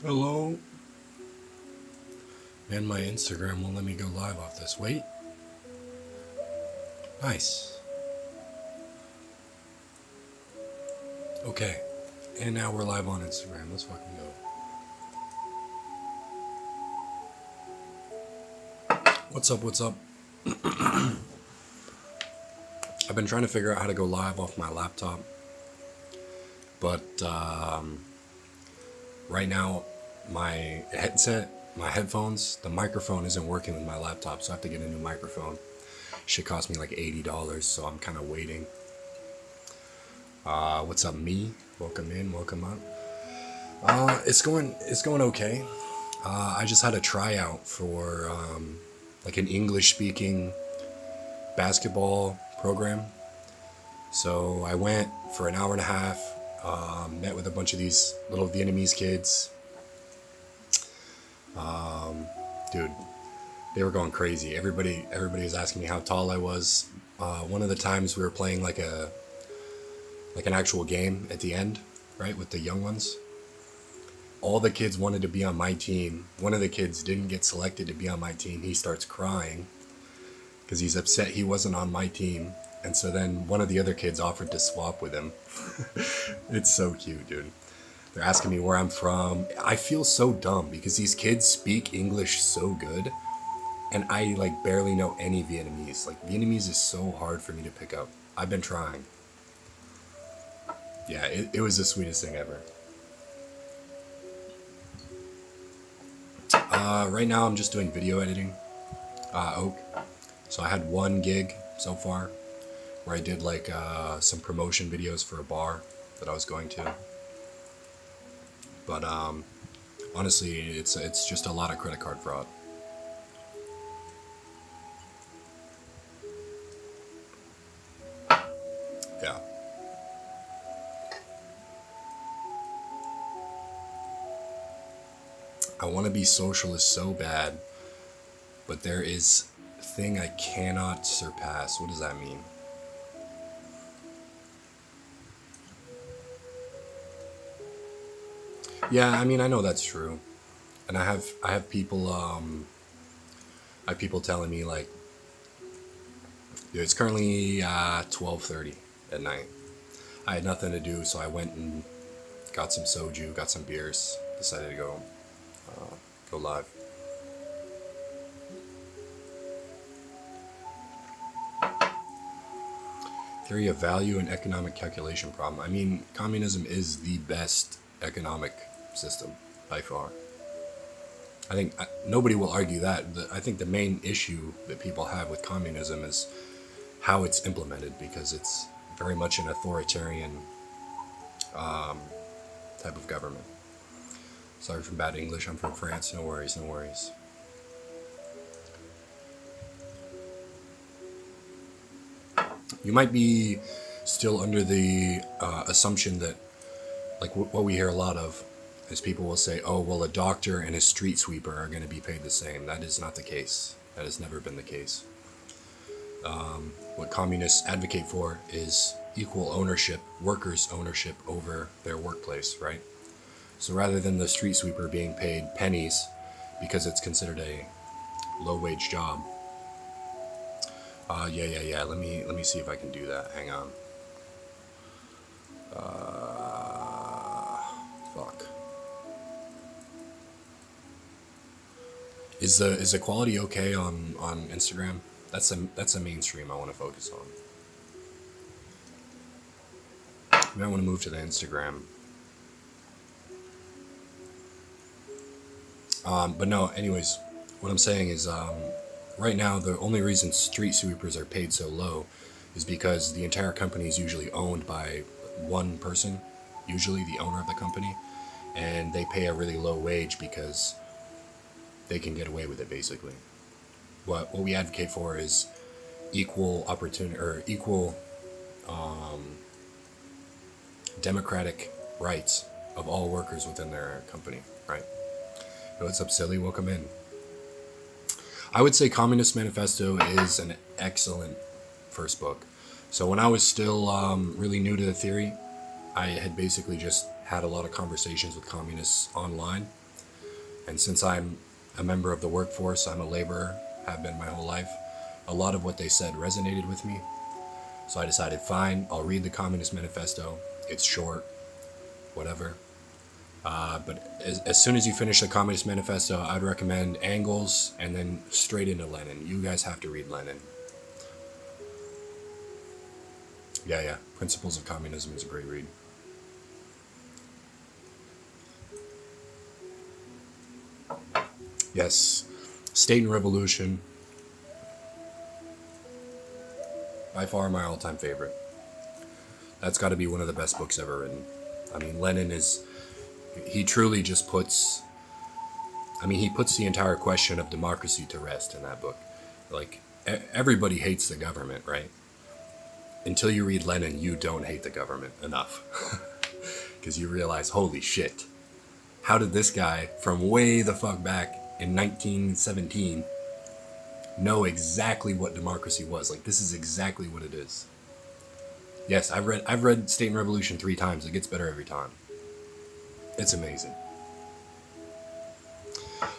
Hello? And my Instagram won't let me go live off this. Wait. Nice. Okay. And now we're live on Instagram. Let's fucking go. What's up? What's up? I've been trying to figure out how to go live off my laptop. But right now, my headphones, the microphone isn't working with my laptop, so I have to get a new microphone. Shit cost me like $80, so I'm kind of waiting. What's up, me? Welcome in, welcome up. It's going okay. I just had a tryout for like an English-speaking basketball program. So I went for an hour and a half, met with a bunch of these little Vietnamese kids. Dude, they were going crazy. Everybody was asking me how tall I was. One of the times we were playing like an actual game at the end, right, with the young ones. All the kids wanted to be on my team. One of the kids didn't get selected to be on my team. He starts crying because he's upset he wasn't on my team. And so then one of the other kids offered to swap with him. It's so cute, dude. They're asking me where I'm from. I feel so dumb because these kids speak English so good. And I like barely know any Vietnamese. Like Vietnamese is so hard for me to pick up. I've been trying. Yeah, it was the sweetest thing ever. Right now I'm just doing video editing. Oak. So I had one gig so far where I did like some promotion videos for a bar that I was going to. But honestly, it's just a lot of credit card fraud. Yeah. I want to be socialist so bad, but there is a thing I cannot surpass. What does that mean? Yeah, I mean, I know that's true, and I have people telling me like, dude, it's currently 12:30 at night. I had nothing to do, so I went and got some soju, got some beers, decided to go live. Theory of value and economic calculation problem. I mean, communism is the best economic system by far. I think nobody will argue that. I think the main issue that people have with communism is how it's implemented, because it's very much an authoritarian type of government. Sorry for bad English. I'm from France. No worries, no worries. You might be still under the assumption that, like, what we hear a lot of is people will say, oh, well, a doctor and a street sweeper are going to be paid the same. That is not the case. That has never been the case. What communists advocate for is equal ownership, workers' ownership over their workplace, right? So rather than the street sweeper being paid pennies because it's considered a low-wage job. Yeah. Let me see if I can do that. Hang on. Fuck. Is the quality okay on Instagram? That's a mainstream I want to focus on. Maybe I want to move to the Instagram. But no, anyways, what I'm saying is, right now the only reason street sweepers are paid so low is because the entire company is usually owned by one person, usually the owner of the company, and they pay a really low wage because they can get away with it, basically. What we advocate for is equal opportunity, or equal democratic rights of all workers within their company, right? Hey, what's up, silly? Welcome in. I would say Communist Manifesto is an excellent first book. So when I was still really new to the theory, I had basically just had a lot of conversations with communists online, And since I'm a member of the workforce, I'm a laborer, have been my whole life, a lot of what they said resonated with me. So I decided, fine, I'll read the Communist Manifesto. It's short, whatever. But as soon as you finish the Communist Manifesto, I'd recommend Engels and then straight into Lenin. You guys have to read Lenin. Yeah. Principles of Communism is a great read. Yes. State and Revolution. By far my all-time favorite. That's got to be one of the best books ever written. I mean, Lenin is... He truly just puts... he puts the entire question of democracy to rest in that book. Like, everybody hates the government, right? Until you read Lenin, you don't hate the government enough. Because you realize, holy shit. How did this guy from way the fuck back in 1917 know exactly what democracy was? Like, this is exactly what it is. Yes, I've read State and Revolution 3 times. It gets better every time. It's amazing.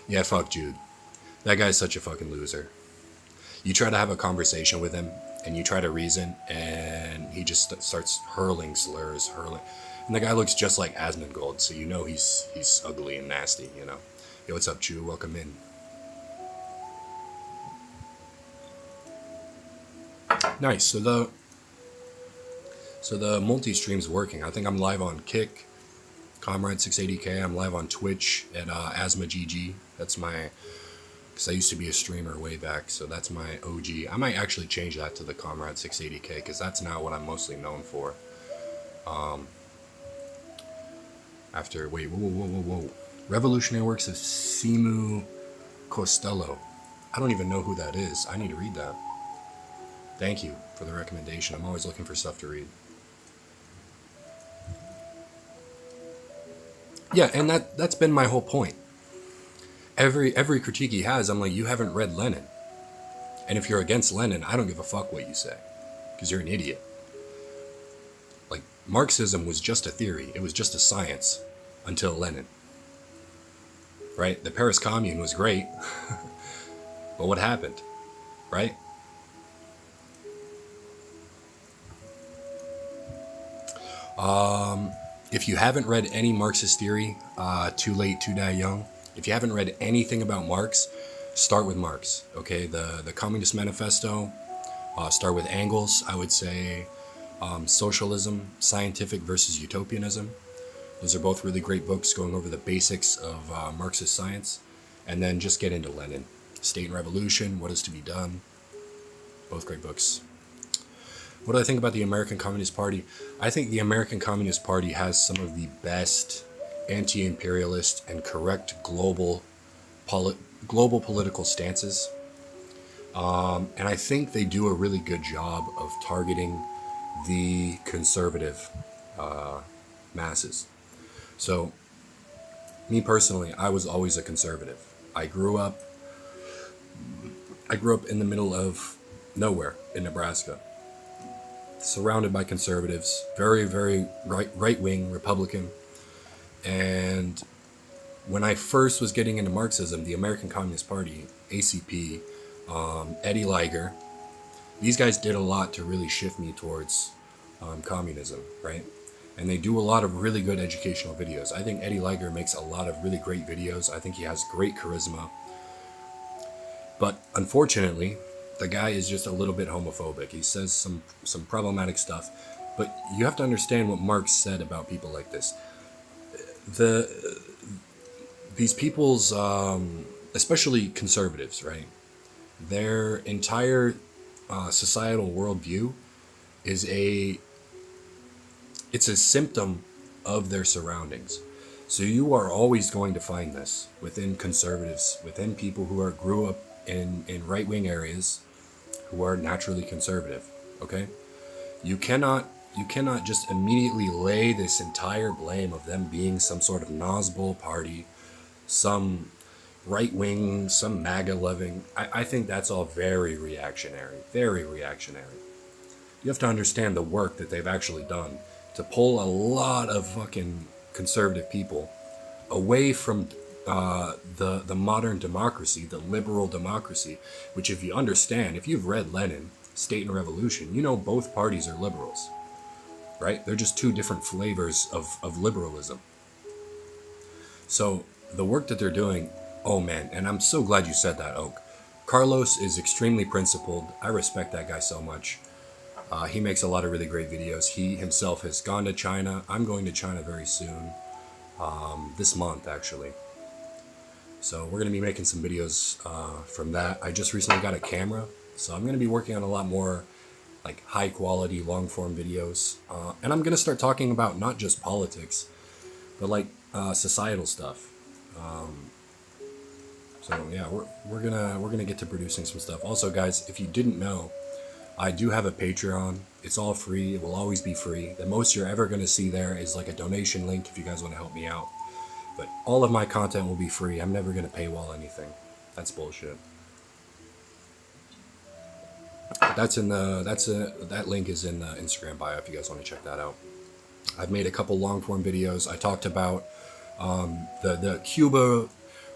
Yeah, fuck Jude. That guy's such a fucking loser. You try to have a conversation with him, and you try to reason, and he just starts hurling slurs, and the guy looks just like Asmongold, so you know he's ugly and nasty, you know. Yo, what's up, Chew? Welcome in. Nice. So the multi-stream's working. I think I'm live on Kick, Comrade 680K. I'm live on Twitch at AsmaGG. That's my... Because I used to be a streamer way back, so that's my OG. I might actually change that to the Comrade 680K, because that's now what I'm mostly known for. Whoa. Revolutionary Works of Simu Costello. I don't even know who that is. I need to read that. Thank you for the recommendation. I'm always looking for stuff to read. Yeah, and that's been my whole point. Every critique he has, I'm like, you haven't read Lenin. And if you're against Lenin, I don't give a fuck what you say. Because you're an idiot. Like, Marxism was just a theory. It was just a science. Until Lenin. Right? The Paris Commune was great. But what happened? Right? If you haven't read any Marxist theory, Too Late to Die Young. If you haven't read anything about Marx, start with Marx. Okay, the Communist Manifesto. Start with Engels. I would say Socialism, Scientific versus Utopianism. Those are both really great books going over the basics of Marxist science. And then just get into Lenin. State and Revolution, What is to be Done. Both great books. What do I think about the American Communist Party? I think the American Communist Party has some of the best anti-imperialist and correct global political stances. And I think they do a really good job of targeting the conservative masses. So, me personally, I was always a conservative. I grew up in the middle of nowhere in Nebraska, surrounded by conservatives, very, very right-wing Republican. And when I first was getting into Marxism, the American Communist Party, ACP, Eddie Liger, these guys did a lot to really shift me towards communism, right? And they do a lot of really good educational videos. I think Eddie Liger makes a lot of really great videos. I think he has great charisma. But unfortunately, the guy is just a little bit homophobic. He says some problematic stuff. But you have to understand what Marx said about people like this. These people's, especially conservatives, right? Their entire societal worldview is it's a symptom of their surroundings. So you are always going to find this within conservatives, within people who grew up in right-wing areas, who are naturally conservative. Okay, you cannot just immediately lay this entire blame of them being some sort of Nazbol party, some right-wing, some MAGA-loving. I think that's all very reactionary. Very reactionary. You have to understand the work that they've actually done to pull a lot of fucking conservative people away from the modern democracy, the liberal democracy, which if you understand, if you've read Lenin, State and Revolution, you know both parties are liberals, right? They're just two different flavors of liberalism. So the work that they're doing, oh man, and I'm so glad you said that, Oak. Carlos is extremely principled. I respect that guy so much. He makes a lot of really great videos. He himself has gone to China. I'm going to China very soon, this month actually. So we're going to be making some videos from that. I just recently got a camera, so I'm going to be working on a lot more like high quality long form videos. And I'm going to start talking about not just politics, but like societal stuff. So yeah, we're gonna get to producing some stuff. Also, guys, if you didn't know, I do have a Patreon. It's all free. It will always be free. The most you're ever gonna see there is like a donation link if you guys want to help me out. But all of my content will be free. I'm never gonna paywall anything. That's bullshit. But that link is in the Instagram bio if you guys want to check that out. I've made a couple long form videos. I talked about the Cuba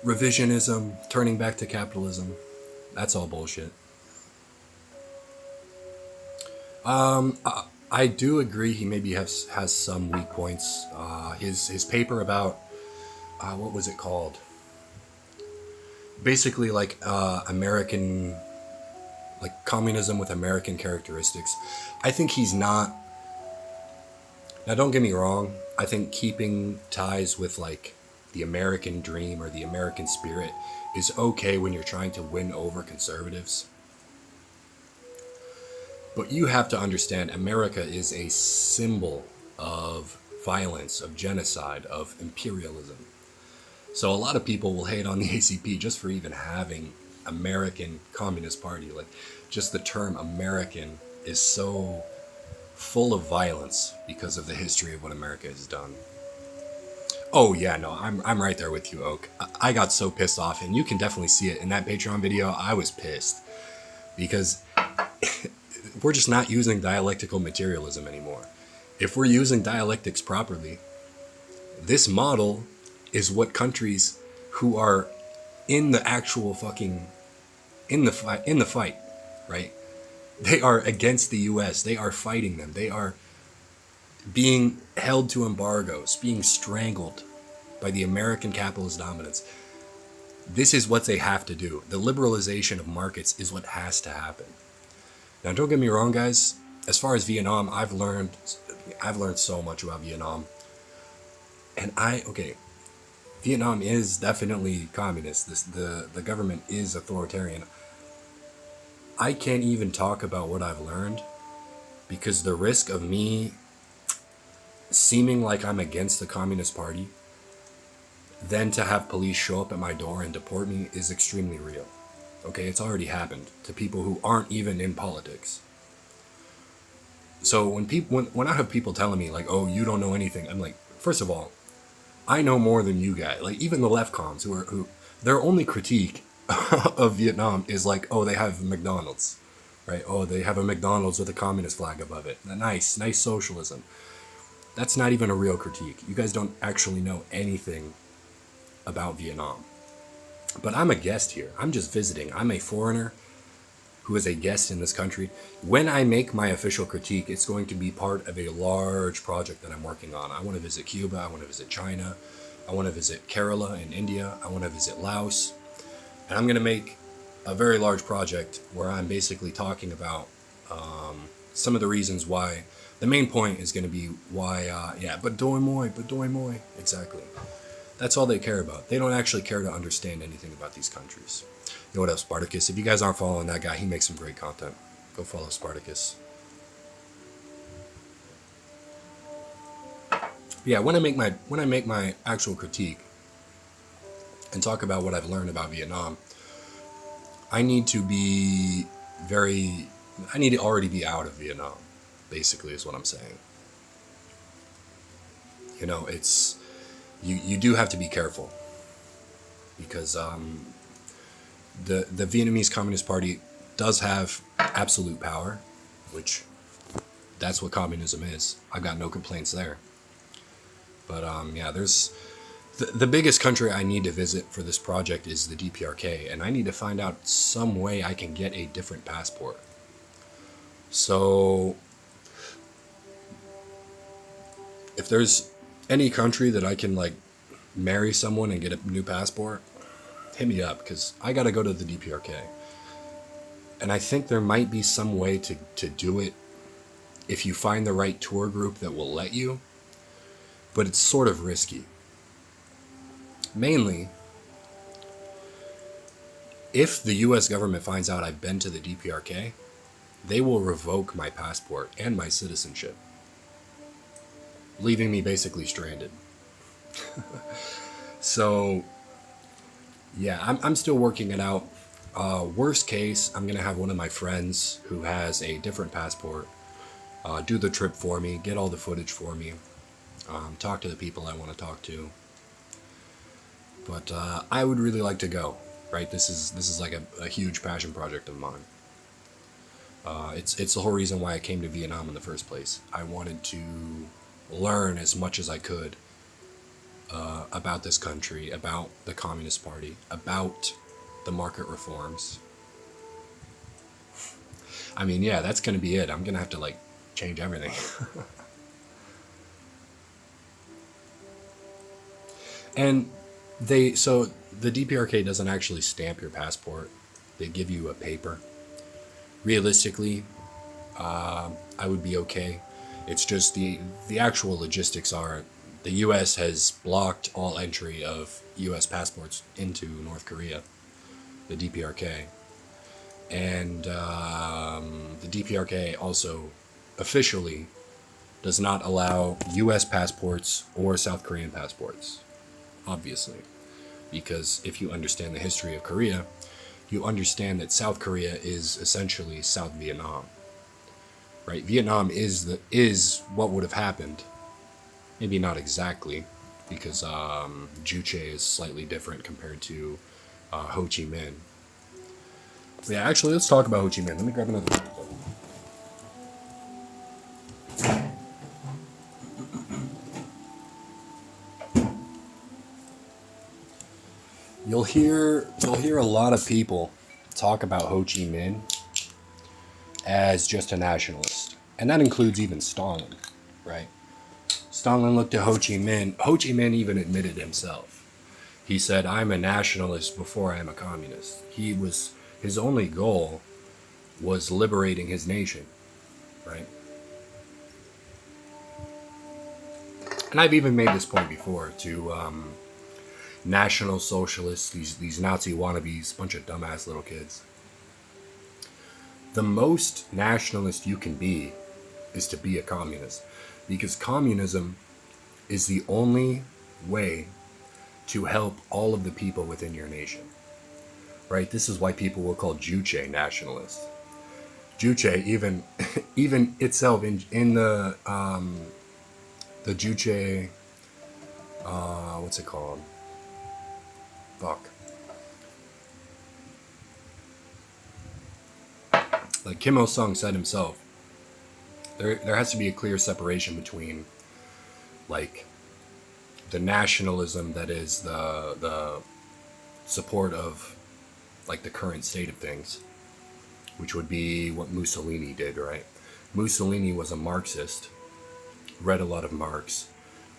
revisionism, turning back to capitalism. That's all bullshit. I do agree he maybe has some weak points. His paper about what was it called? Basically like American, like communism with American characteristics. I think he's not. Now don't get me wrong. I think keeping ties with like the American dream or the American spirit is okay when you're trying to win over conservatives. But you have to understand, America is a symbol of violence, of genocide, of imperialism. So a lot of people will hate on the ACP just for even having American Communist Party. Like, just the term American is so full of violence because of the history of what America has done. Oh yeah, no, I'm right there with you, Oak. I got so pissed off, and you can definitely see it in that Patreon video. I was pissed because we're just not using dialectical materialism anymore. If we're using dialectics properly, this model is what countries who are in the actual fucking in the fight, right? They are against the US. They are fighting them. They are being held to embargoes, being strangled by the American capitalist dominance. This is what they have to do. The liberalization of markets is what has to happen. Now, don't get me wrong, guys. As far as Vietnam, I've learned so much about Vietnam. And Vietnam is definitely communist. The government is authoritarian. I can't even talk about what I've learned because the risk of me seeming like I'm against the Communist Party, then to have police show up at my door and deport me is extremely real. Okay, it's already happened to people who aren't even in politics. So when I have people telling me like, "Oh, you don't know anything," I'm like, first of all, I know more than you guys. Like even the left-coms who their only critique of Vietnam is like, "Oh, they have McDonald's." Right? "Oh, they have a McDonald's with a communist flag above it." Nice socialism. That's not even a real critique. You guys don't actually know anything about Vietnam. But I'm a guest here. I'm just visiting. I'm a foreigner who is a guest in this country. When I make my official critique, it's going to be part of a large project that I'm working on. I want to visit Cuba. I want to visit China. I want to visit Kerala in India. I want to visit Laos. And I'm going to make a very large project where I'm basically talking about some of the reasons why. The main point is going to be why, but doi moi. Exactly. That's all they care about. They don't actually care to understand anything about these countries. You know what up, Spartacus? If you guys aren't following that guy, he makes some great content. Go follow Spartacus. Yeah, when I make my actual critique and talk about what I've learned about Vietnam, I need to already be out of Vietnam, basically is what I'm saying. You know, it's you do have to be careful because the Vietnamese Communist Party does have absolute power, which that's what communism is. I've got no complaints there. But The biggest country I need to visit for this project is the DPRK, and I need to find out some way I can get a different passport. So, if there's any country that I can like marry someone and get a new passport, hit me up because I got to go to the DPRK. And I think there might be some way to do it if you find the right tour group that will let you, but it's sort of risky. Mainly, if the US government finds out I've been to the DPRK, they will revoke my passport and my citizenship, leaving me basically stranded. So, yeah, I'm still working it out. Worst case, I'm going to have one of my friends who has a different passport do the trip for me, get all the footage for me, talk to the people I want to talk to. But I would really like to go, right? This is like a huge passion project of mine. It's the whole reason why I came to Vietnam in the first place. I wanted to learn as much as I could about this country, about the Communist Party, about the market reforms. I mean, yeah, that's going to be it. I'm going to have to, like, change everything. And so the DPRK doesn't actually stamp your passport. They give you a paper. Realistically, I would be okay. It's just the actual logistics are the U.S. has blocked all entry of U.S. passports into North Korea, the DPRK. And the DPRK also officially does not allow U.S. passports or South Korean passports, obviously. Because if you understand the history of Korea, you understand that South Korea is essentially South Vietnam. Right? Vietnam is what would have happened. Maybe not exactly, because Juche is slightly different compared to Ho Chi Minh. Yeah, actually, let's talk about Ho Chi Minh. Let me grab another drink. You'll hear a lot of people talk about Ho Chi Minh as just a nationalist, and that includes even Stalin, right? Stalin looked at Ho Chi Minh. Ho Chi Minh even admitted himself. He said, "I'm a nationalist before I am a communist." His only goal was liberating his nation, right? And I've even made this point before to National Socialists, these Nazi wannabes, bunch of dumbass little kids. The most nationalist you can be is to be a communist, because communism is the only way to help all of the people within your nation. Right? This is why people will call Juche nationalists. Juche, even itself in the Juche, what's it called? Fuck. Like Kim Il-sung said himself, there has to be a clear separation between, like, the nationalism that is the support of, like, the current state of things, which would be what Mussolini did, right? Mussolini was a Marxist, read a lot of Marx,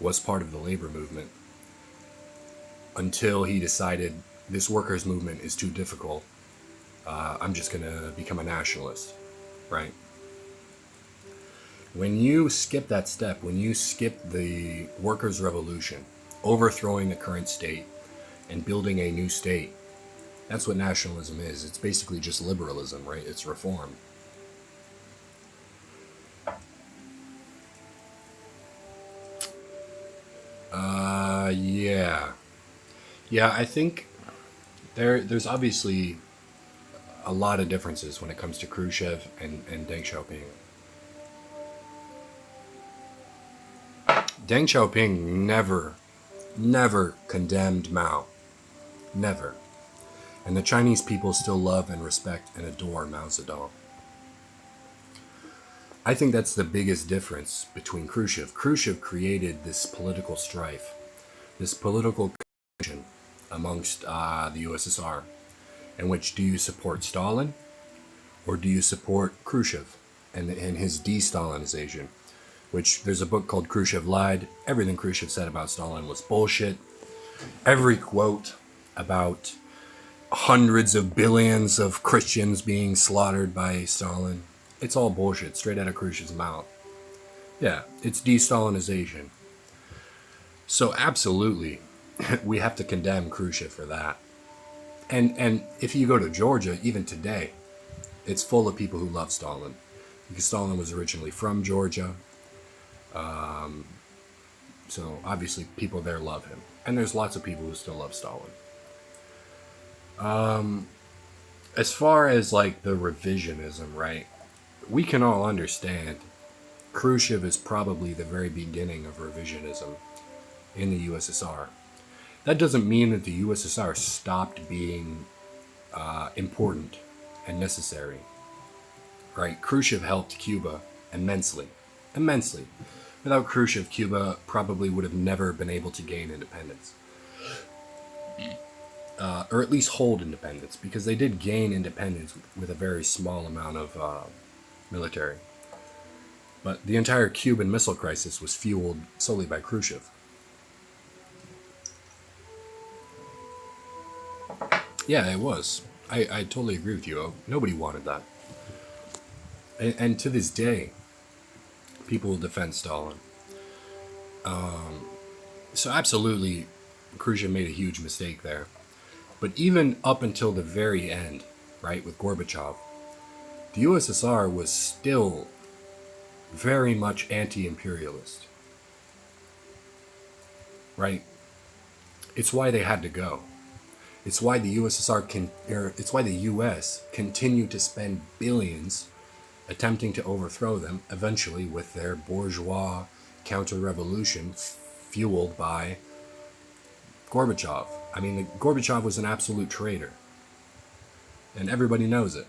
was part of the labor movement, until he decided this workers' movement is too difficult. I'm just going to become a nationalist, right? When you skip that step, when you skip the workers' revolution, overthrowing the current state and building a new state, that's what nationalism is. It's basically just liberalism, right? It's reform. Yeah. Yeah, I think there's obviously a lot of differences when it comes to Khrushchev and Deng Xiaoping. Deng Xiaoping never condemned Mao. Never. And the Chinese people still love and respect and adore Mao Zedong. I think that's the biggest difference between Khrushchev. Khrushchev created this political strife this political competition amongst the USSR, in which do you support Stalin or do you support Khrushchev and his de-Stalinization? Which there's a book called Khrushchev Lied. Everything Khrushchev said about Stalin was bullshit. Every quote about hundreds of billions of Christians being slaughtered by Stalin, it's all bullshit, straight out of Khrushchev's mouth. Yeah, it's de-Stalinization. So absolutely, we have to condemn Khrushchev for that. And if you go to Georgia, even today, it's full of people who love Stalin. Because Stalin was originally from Georgia. So obviously people there love him. And there's lots of people who still love Stalin. As far as like the revisionism, right? We can all understand Khrushchev is probably the very beginning of revisionism in the USSR. That doesn't mean that the USSR stopped being important and necessary, right? Khrushchev helped Cuba immensely. Without Khrushchev, Cuba probably would have never been able to gain independence. Or at least hold independence, because they did gain independence with a very small amount of military. But the entire Cuban Missile Crisis was fueled solely by Khrushchev. Yeah, it was. I totally agree with you. Nobody wanted that. And to this day, people will defend Stalin. So absolutely, Khrushchev made a huge mistake there. But even up until the very end, right, with Gorbachev, the USSR was still very much anti-imperialist. Right? It's why they had to go. It's why the it's why the US continued to spend billions attempting to overthrow them, eventually with their bourgeois counter-revolution fueled by Gorbachev. I mean, Gorbachev was an absolute traitor. And everybody knows it.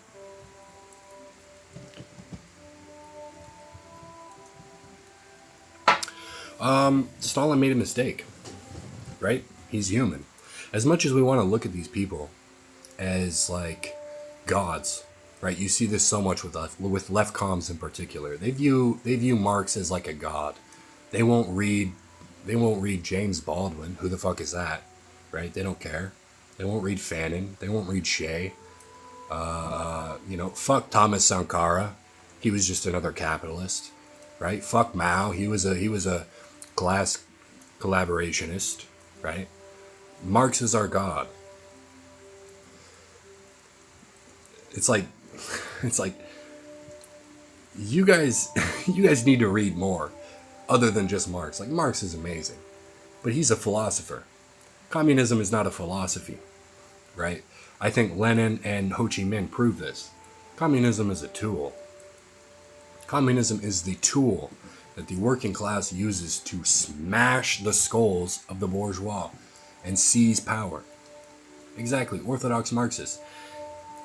Stalin made a mistake, right? He's human. As much as we want to look at these people as like gods, right? You see this so much with left comms in particular. They view Marx as like a god. They won't read James Baldwin. Who the fuck is that? Right? They don't care. They won't read Fanon. They won't read Shea. Fuck Thomas Sankara. He was just another capitalist, right? Fuck Mao. He was a class collaborationist, right? Marx is our god. It's like you guys need to read more other than just Marx. Like, Marx is amazing, but he's a philosopher. Communism is not a philosophy, right? I think Lenin and Ho Chi Minh proved this. Communism is a tool. Communism is the tool that the working class uses to smash the skulls of the bourgeois and seize power. Exactly, orthodox Marxists.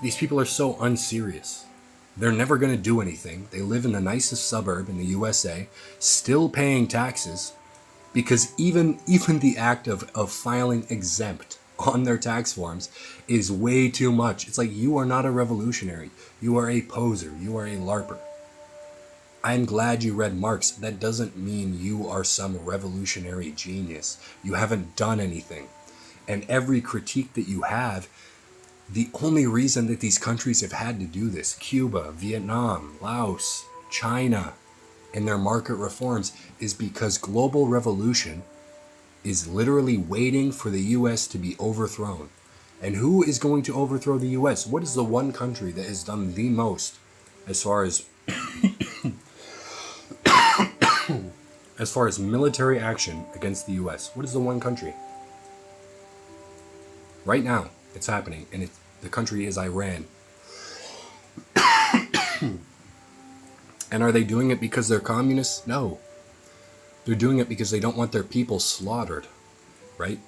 These people are so unserious. They're never going to do anything. They live in the nicest suburb in the USA, still paying taxes, because even the act of filing exempt on their tax forms is way too much. It's like, you are not a revolutionary. You are a poser. You are a LARPer. I'm glad you read Marx. That doesn't mean you are some revolutionary genius. You haven't done anything. And every critique that you have, the only reason that these countries have had to do this, Cuba, Vietnam, Laos, China, and their market reforms, is because global revolution is literally waiting for the US to be overthrown. And who is going to overthrow the US? What is the one country that has done the most as far as as far as military action against the US? What is the one country? Right now, it's happening, and the country is Iran. And are they doing it because they're communists? No. They're doing it because they don't want their people slaughtered, right?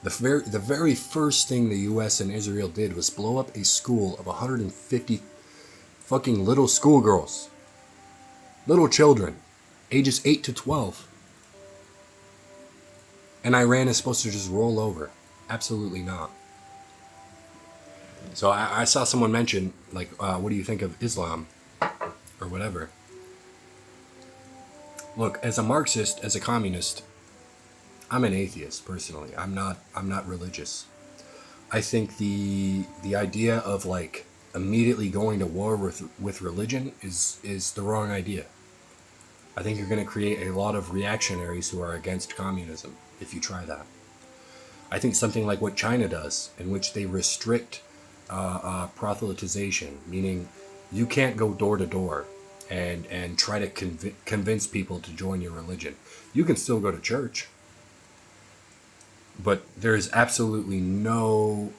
The very first thing the US and Israel did was blow up a school of 150 fucking little schoolgirls. Little children, ages 8 to 12. And Iran is supposed to just roll over. Absolutely not. So I saw someone mention, like, what do you think of Islam? Or whatever. Look, as a Marxist, as a communist, I'm an atheist, personally. I'm not religious. I think the idea of, like, immediately going to war with religion is the wrong idea. I think you're going to create a lot of reactionaries who are against communism if you try that. I think something like what China does, in which they restrict proselytization, meaning you can't go door to door and try to convince people to join your religion. You can still go to church, but there's absolutely no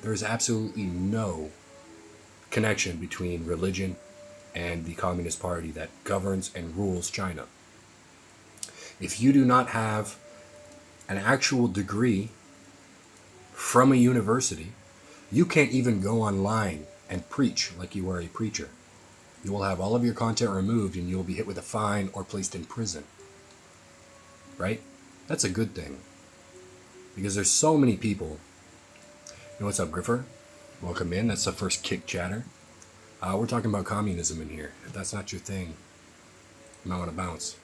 connection between religion and the Communist Party that governs and rules China. If you do not have an actual degree from a university, you can't even go online and preach like you are a preacher. You will have all of your content removed and you will be hit with a fine or placed in prison. Right? That's a good thing. Because there's so many people. You know what's up, Griffer? Welcome in. That's the first kick chatter. We're talking about communism in here. If that's not your thing, you might want to bounce.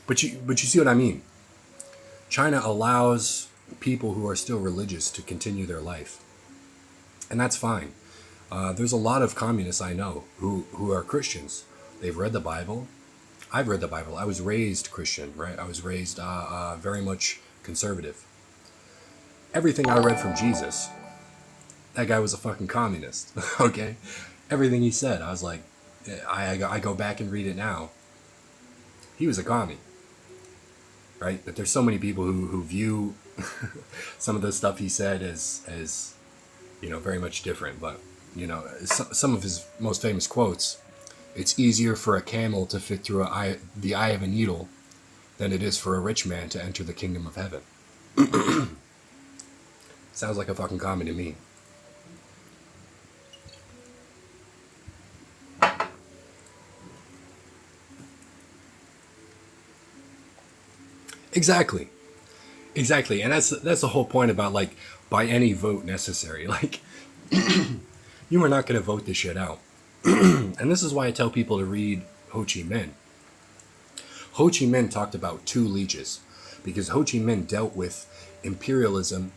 But you see what I mean. China allows people who are still religious to continue their life. And that's fine. There's a lot of communists I know who are Christians. They've read the Bible. I've read the Bible. I was raised Christian, right? I was raised very much conservative. Everything I read from Jesus, that guy was a fucking communist, okay? Everything he said, I was like, I go back and read it now. He was a commie, right? But there's so many people who view some of the stuff he said as very much different. But, some of his most famous quotes, it's easier for a camel to fit through the eye of a needle than it is for a rich man to enter the kingdom of heaven. Sounds like a fucking commie to me. Exactly. And that's the whole point about, like, by any vote necessary. Like, you are not going to vote this shit out. And this is why I tell people to read Ho Chi Minh. Ho Chi Minh talked about two leeches, because Ho Chi Minh dealt with imperialism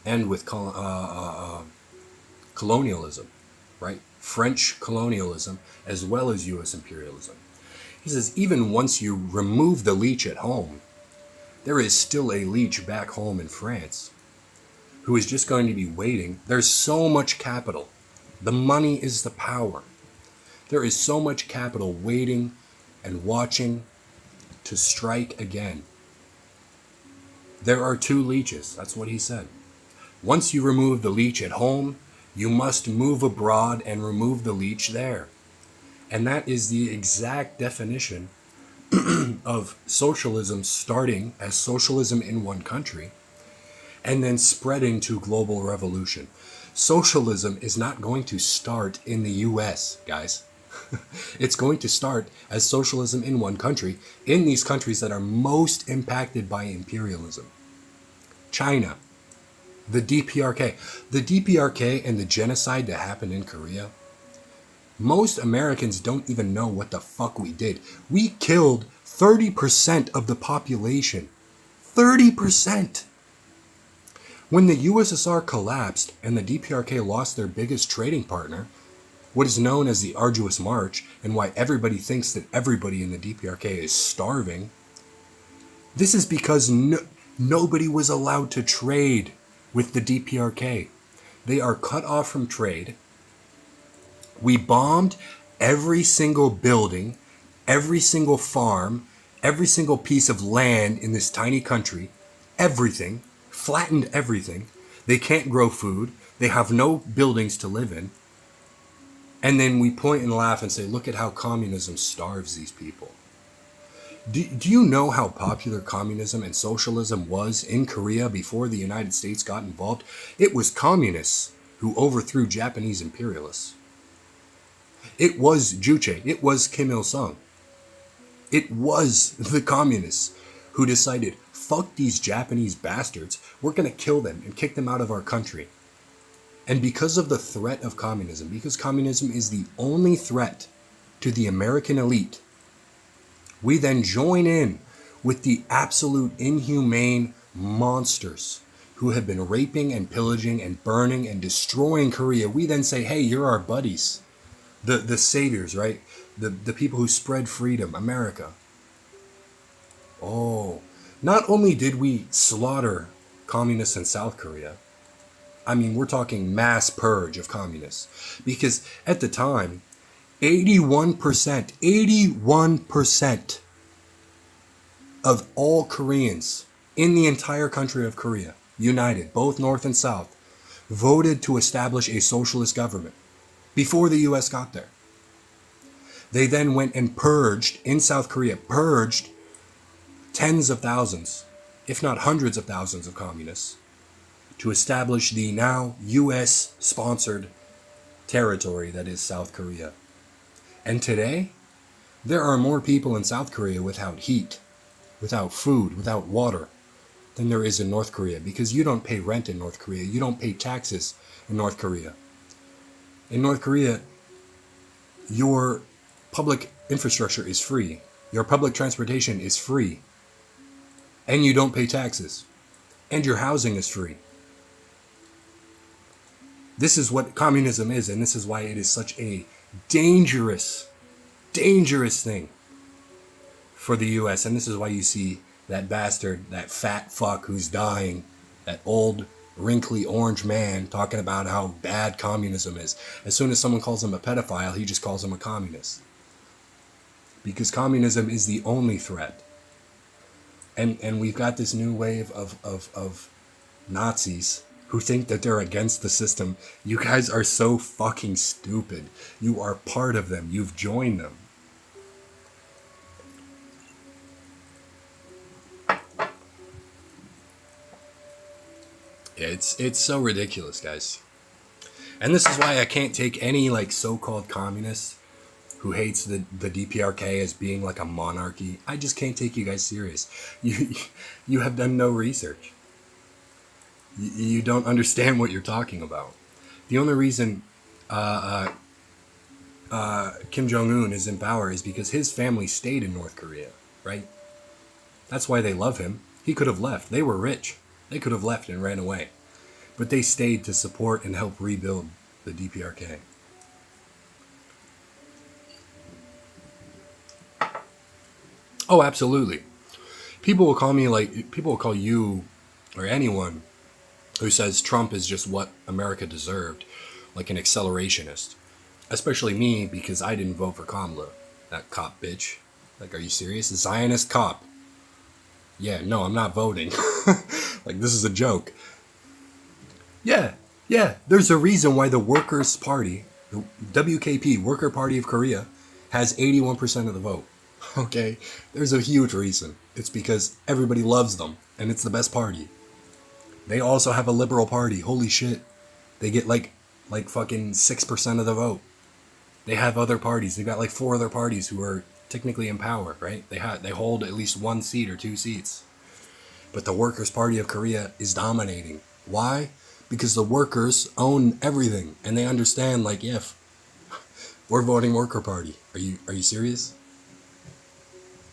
and with colonialism, right? French colonialism as well as U.S. imperialism. He says even once you remove the leech at home, there is still a leech back home in France who is just going to be waiting. There's so much capital. The money is the power. There is so much capital waiting and watching to strike again. There are two leeches. That's what he said. Once you remove the leech at home, you must move abroad and remove the leech there. And that is the exact definition of socialism, starting as socialism in one country and then spreading to global revolution. Socialism is not going to start in the US, guys. It's going to start as socialism in one country, in these countries that are most impacted by imperialism. China, the DPRK. The DPRK and the genocide that happened in Korea, most Americans don't even know what the fuck we did. We killed 30% of the population. 30%! When the USSR collapsed and the DPRK lost their biggest trading partner, what is known as the Arduous March, and why everybody thinks that everybody in the DPRK is starving, this is because nobody was allowed to trade with the DPRK. They are cut off from trade. We bombed every single building, every single farm, every single piece of land in this tiny country, everything, flattened everything. They can't grow food. They have no buildings to live in. And then we point and laugh and say, look at how communism starves these people. Do you know how popular communism and socialism was in Korea before the United States got involved? It was communists who overthrew Japanese imperialists. It was Juche. It was Kim Il-sung. It was the communists who decided, fuck these Japanese bastards, we're going to kill them and kick them out of our country. And because of the threat of communism, because communism is the only threat to the American elite, we then join in with the absolute inhumane monsters who have been raping and pillaging and burning and destroying Korea. We then say, hey, you're our buddies. The saviors, right? The people who spread freedom, America. Oh, not only did we slaughter communists in South Korea, I mean, we're talking mass purge of communists. Because at the time, 81% of all Koreans in the entire country of Korea, united, both North and South, voted to establish a socialist government before the US got there. They then went and purged, in South Korea, purged tens of thousands, if not hundreds of thousands of communists to establish the now US-sponsored territory that is South Korea. And today, there are more people in South Korea without heat, without food, without water, than there is in North Korea, because you don't pay rent in North Korea. You don't pay taxes in North Korea. In North Korea, your public infrastructure is free. Your public transportation is free. And you don't pay taxes. And your housing is free. This is what communism is, and this is why it is such a dangerous thing for the US. And this is why you see that bastard, that fat fuck who's dying, that old, wrinkly orange man talking about how bad communism is. As soon as someone calls him a pedophile, he just calls him a communist. Because communism is the only threat. And we've got this new wave of Nazis who think that they're against the system. You guys are so fucking stupid. You are part of them. You've joined them. Yeah, it's so ridiculous, guys. And this is why I can't take any like so-called communist who hates the DPRK as being like a monarchy. I just can't take you guys serious. You have done no research. You don't understand what you're talking about. The only reason Kim Jong-un is in power is because his family stayed in North Korea, right? That's why they love him. He could have left. They were rich. They could have left and ran away. But they stayed to support and help rebuild the DPRK. Oh, absolutely. People will call you or anyone who says Trump is just what America deserved, like an accelerationist. Especially me, because I didn't vote for Kamala, that cop bitch. Like, are you serious? A Zionist cop. Yeah, no, I'm not voting. Like, this is a joke. Yeah, there's a reason why the Workers' Party, the WKP, Worker Party of Korea, has 81% of the vote. Okay? There's a huge reason. It's because everybody loves them, and it's the best party. They also have a liberal party. Holy shit. They get like fucking 6% of the vote. They have other parties. They've got like 4 other parties who are technically in power, right? They hold at least 1 seat or 2 seats. But the Workers' Party of Korea is dominating. Why? Because the workers own everything, and they understand, like, yeah, we're voting Worker Party. Are you serious?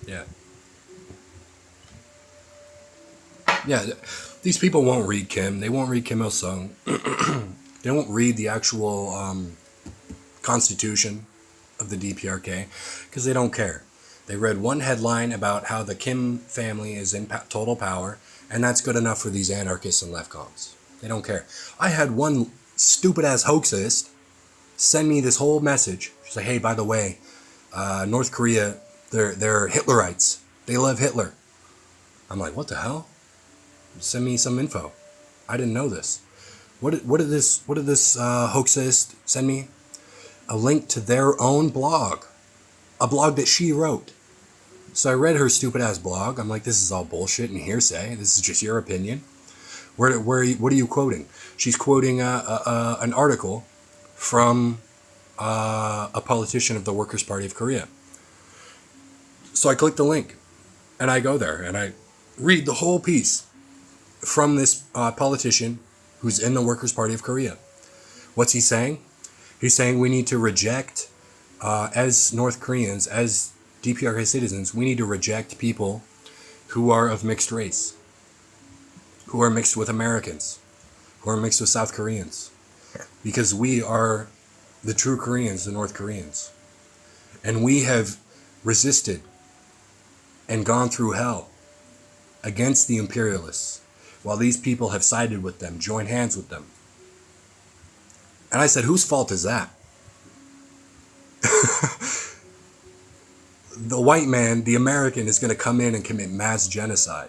Yeah. Yeah, these people won't read Kim. They won't read Kim Il-sung. They won't read the actual constitution of the DPRK because they don't care. They read one headline about how the Kim family is in total power, and that's good enough for these anarchists and lefcons. They don't care. I had one stupid-ass hoaxist send me this whole message. She's like, hey, by the way, North Korea, they're Hitlerites. They love Hitler. I'm like, what the hell? Send me some info. I didn't know this. What did this hoaxist send me? A link to their own blog. A blog that she wrote. So I read her stupid ass blog. I'm like, this is all bullshit and hearsay. This is just your opinion. What are you quoting? She's quoting an article from a politician of the Workers' Party of Korea. So I click the link and I go there and I read the whole piece from this politician who's in the Workers' Party of Korea. What's he saying? He's saying we need to reject, as North Koreans, as DPRK citizens, we need to reject people who are of mixed race, who are mixed with Americans, who are mixed with South Koreans, because we are the true Koreans, the North Koreans. And we have resisted and gone through hell against the imperialists, while these people have sided with them, joined hands with them. And I said, whose fault is that? The white man, the American, is going to come in and commit mass genocide.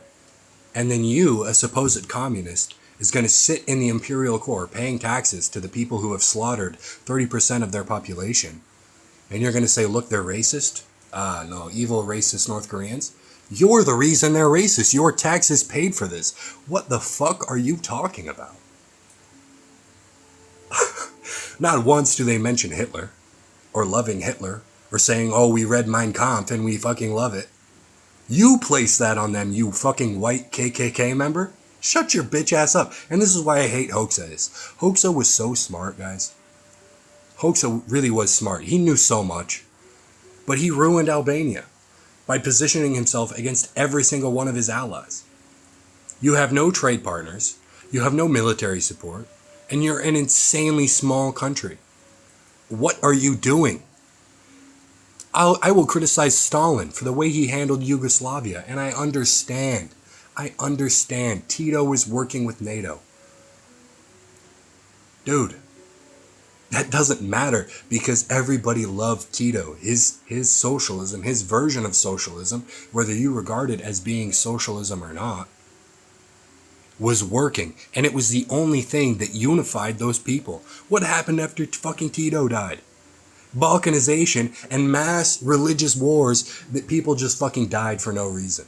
And then you, a supposed communist, is going to sit in the imperial core paying taxes to the people who have slaughtered 30% of their population. And you're going to say, look, they're racist? No, evil racist North Koreans. You're the reason they're racist. Your taxes paid for this. What the fuck are you talking about? Not once do they mention Hitler, or loving Hitler, or saying, oh, we read Mein Kampf and we fucking love it. You place that on them, you fucking white KKK member. Shut your bitch ass up. And this is why I hate Hoxha. Hoxha was so smart, guys. Hoxha really was smart. He knew so much. But he ruined Albania by positioning himself against every single one of his allies. You have no trade partners. You have no military support. And you're an insanely small country. What are you doing? I will criticize Stalin for the way he handled Yugoslavia. And I understand. Tito was working with NATO. Dude, that doesn't matter because everybody loved Tito. His socialism, his version of socialism, whether you regard it as being socialism or not, was working. And it was the only thing that unified those people. What happened after fucking Tito died? Balkanization and mass religious wars that people just fucking died for no reason.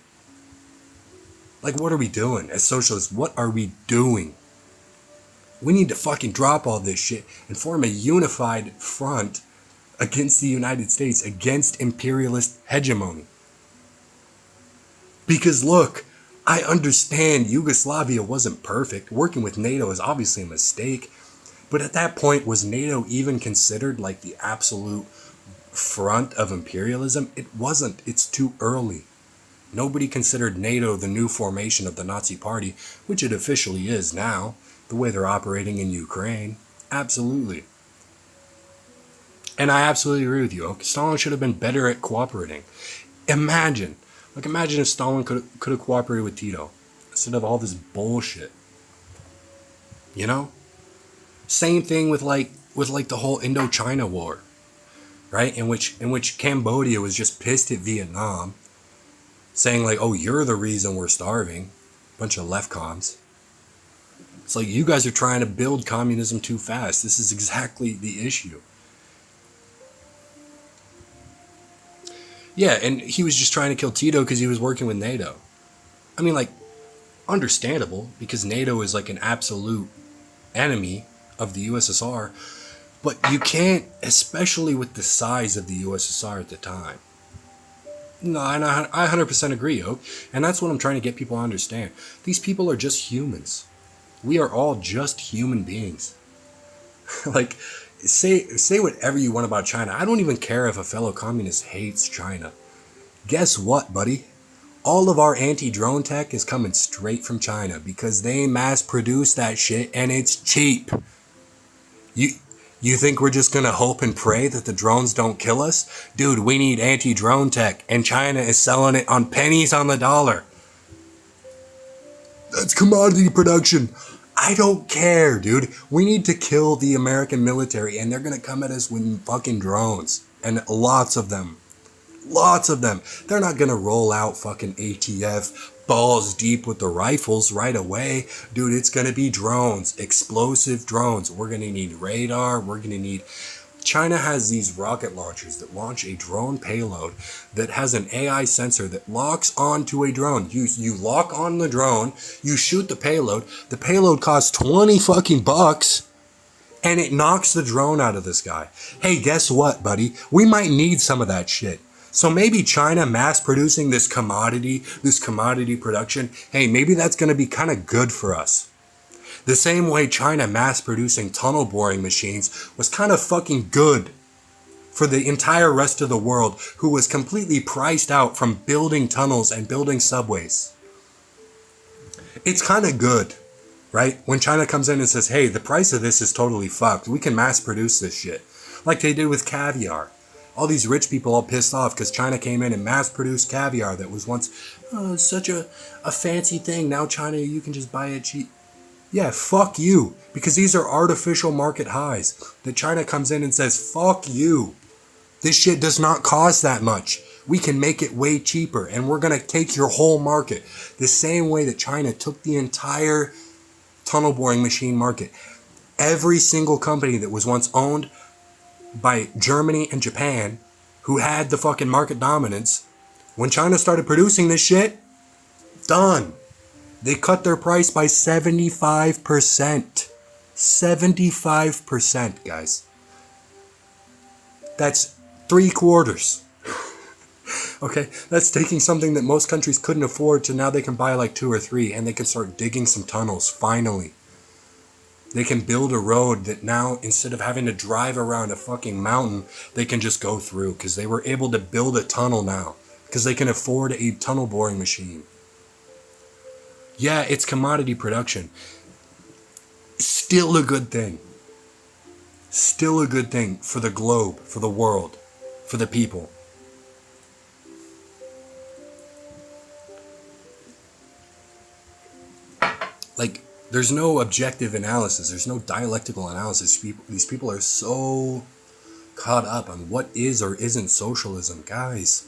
Like, what are we doing as socialists? What are we doing? We need to fucking drop all this shit and form a unified front against the United States, against imperialist hegemony. Because look, I understand Yugoslavia wasn't perfect. Working with NATO is obviously a mistake. But at that point, was NATO even considered like the absolute front of imperialism? It wasn't. It's too early. Nobody considered NATO the new formation of the Nazi Party, which it officially is now, the way they're operating in Ukraine. Absolutely. And I absolutely agree with you. Stalin should have been better at cooperating. Imagine if Stalin could have cooperated with Tito instead of all this bullshit. You know? Same thing with like the whole Indochina war, right? In which Cambodia was just pissed at Vietnam, saying like, "Oh, you're the reason we're starving." Bunch of leftoms. It's like you guys are trying to build communism too fast. This is exactly the issue. Yeah, and he was just trying to kill Tito because he was working with NATO. I mean, like, understandable because NATO is like an absolute enemy of the USSR, but you can't, especially with the size of the USSR at the time. No, I 100% agree, Oak, and that's what I'm trying to get people to understand. These people are just humans. We are all just human beings. Like, say whatever you want about China. I don't even care if a fellow communist hates China. Guess what, buddy? All of our anti-drone tech is coming straight from China because they mass produce that shit and it's cheap. You think we're just gonna hope and pray that the drones don't kill us? Dude, we need anti-drone tech, and China is selling it on pennies on the dollar. That's commodity production. I don't care, dude. We need to kill the American military, and they're gonna come at us with fucking drones. And lots of them. Lots of them. They're not gonna roll out fucking ATF balls deep with the rifles right away. Dude, it's gonna be drones, explosive drones. We're gonna need radar. China has these rocket launchers that launch a drone payload that has an AI sensor that locks onto a drone. You lock on the drone, you shoot the payload. The payload costs 20 fucking bucks. And it knocks the drone out of the sky. Hey, guess what, buddy? We might need some of that shit. So maybe China mass producing this commodity production, hey, maybe that's going to be kind of good for us. The same way China mass producing tunnel boring machines was kind of fucking good for the entire rest of the world who was completely priced out from building tunnels and building subways. It's kind of good, right? When China comes in and says, hey, the price of this is totally fucked. We can mass produce this shit. Like they did with caviar. All these rich people all pissed off because China came in and mass produced caviar that was once such a fancy thing. Now China, you can just buy it cheap. Yeah, fuck you. Because these are artificial market highs. That China comes in and says, fuck you. This shit does not cost that much. We can make it way cheaper and we're going to take your whole market. The same way that China took the entire tunnel boring machine market. Every single company that was once owned by Germany and Japan, who had the fucking market dominance, when China started producing this shit, done. They cut their price by 75%. 75%, guys. That's 3/4. Okay, that's taking something that most countries couldn't afford to now they can buy like 2 or 3 and they can start digging some tunnels, finally. They can build a road that now, instead of having to drive around a fucking mountain, they can just go through because they were able to build a tunnel now because they can afford a tunnel boring machine. Yeah, it's commodity production. Still a good thing. Still a good thing for the globe, for the world, for the people. Like, there's no objective analysis. There's no dialectical analysis. These people are so caught up on what is or isn't socialism. Guys,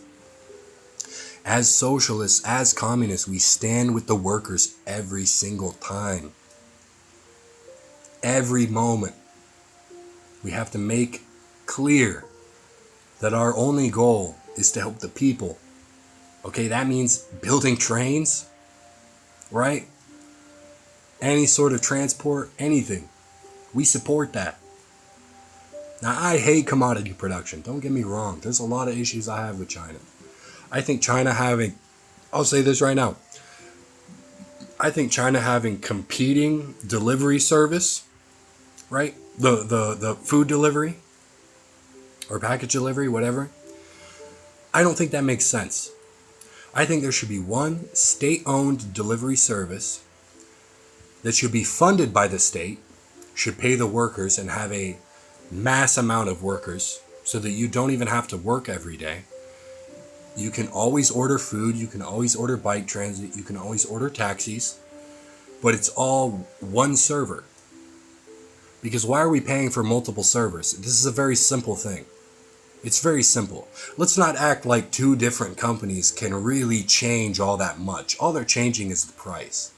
as socialists, as communists, we stand with the workers every single time. Every moment. We have to make clear that our only goal is to help the people. Okay, that means building trains, right? Any sort of transport, anything. We support that. Now, I hate commodity production. Don't get me wrong. There's a lot of issues I have with China. I think China having, I'll say this right now. I think China having competing delivery service, right? The food delivery or package delivery, whatever. I don't think that makes sense. I think there should be one state-owned delivery service that should be funded by the state, should pay the workers and have a mass amount of workers so that you don't even have to work every day. You can always order food, you can always order bike transit, you can always order taxis, but it's all one server. Because why are we paying for multiple servers? This is a very simple thing. It's very simple. Let's not act like 2 different companies can really change all that much. All they're changing is the price.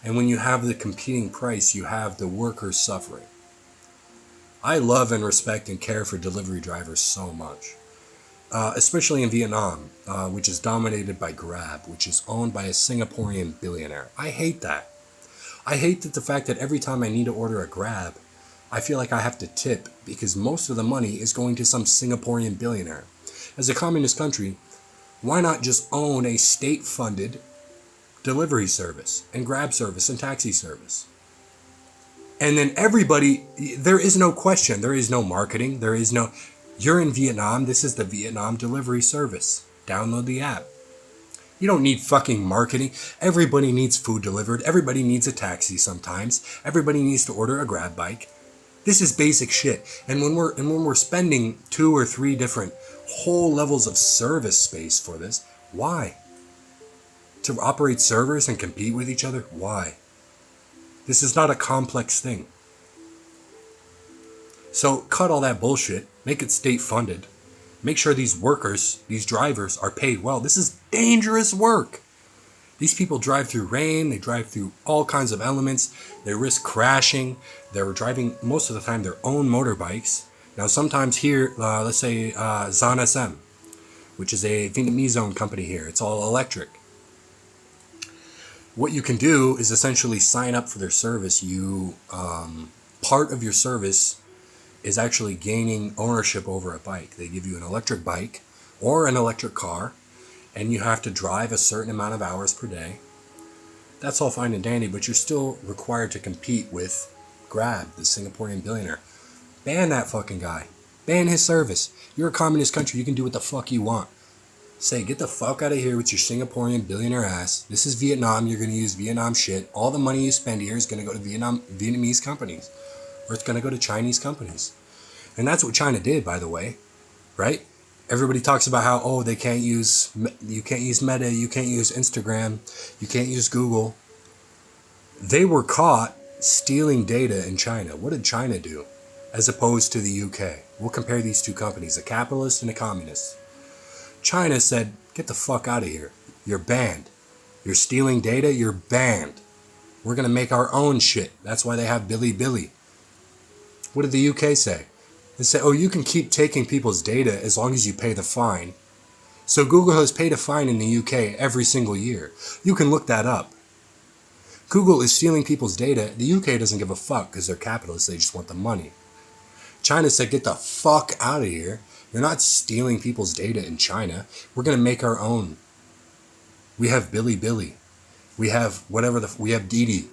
And when you have the competing price, you have the workers suffering. I love and respect and care for delivery drivers so much. Especially in Vietnam, which is dominated by Grab, which is owned by a Singaporean billionaire. I hate that. I hate that the fact that every time I need to order a Grab, I feel like I have to tip because most of the money is going to some Singaporean billionaire. As a communist country, why not just own a state-funded delivery service and Grab service and taxi service? And then everybody, there is no question, there is no marketing, there is no, you're in Vietnam, this is the Vietnam delivery service. Download the app. You don't need fucking marketing. Everybody needs food delivered. Everybody needs a taxi sometimes. Everybody needs to order a Grab bike. This is basic shit. And when we're spending 2 or 3 different whole levels of service space for this, why? To operate servers and compete with each other? Why? This is not a complex thing. So cut all that bullshit. Make it state funded. Make sure these workers, these drivers are paid well. This is dangerous work. These people drive through rain. They drive through all kinds of elements. They risk crashing. They're driving most of the time their own motorbikes. Now sometimes here, let's say Zan SM, which is a Vietnamese-owned company here. It's all electric. What you can do is essentially sign up for their service. You part of your service is actually gaining ownership over a bike. They give you an electric bike or an electric car, and you have to drive a certain amount of hours per day, that's all fine and dandy, but you're still required to compete with Grab, the Singaporean billionaire. Ban that fucking guy. Ban his service. You're a communist country. You can do what the fuck you want. Say, get the fuck out of here with your Singaporean billionaire ass. This is Vietnam. You're going to use Vietnam shit. All the money you spend here is going to go to Vietnamese companies. Or it's going to go to Chinese companies. And that's what China did, by the way. Right? Everybody talks about how, oh, you can't use Meta, you can't use Instagram, you can't use Google. They were caught stealing data in China. What did China do? As opposed to the UK. We'll compare these two companies, a capitalist and a communist. China said, get the fuck out of here. You're banned. You're stealing data, you're banned. We're going to make our own shit. That's why they have Bilibili. What did the UK say? They say, oh, you can keep taking people's data as long as you pay the fine. So Google has paid a fine in the UK every single year. You can look that up. Google is stealing people's data. The UK doesn't give a fuck because they're capitalists. They just want the money. China said, get the fuck out of here. You're not stealing people's data in China. We're going to make our own. We have Bilibili. We have we have Didi.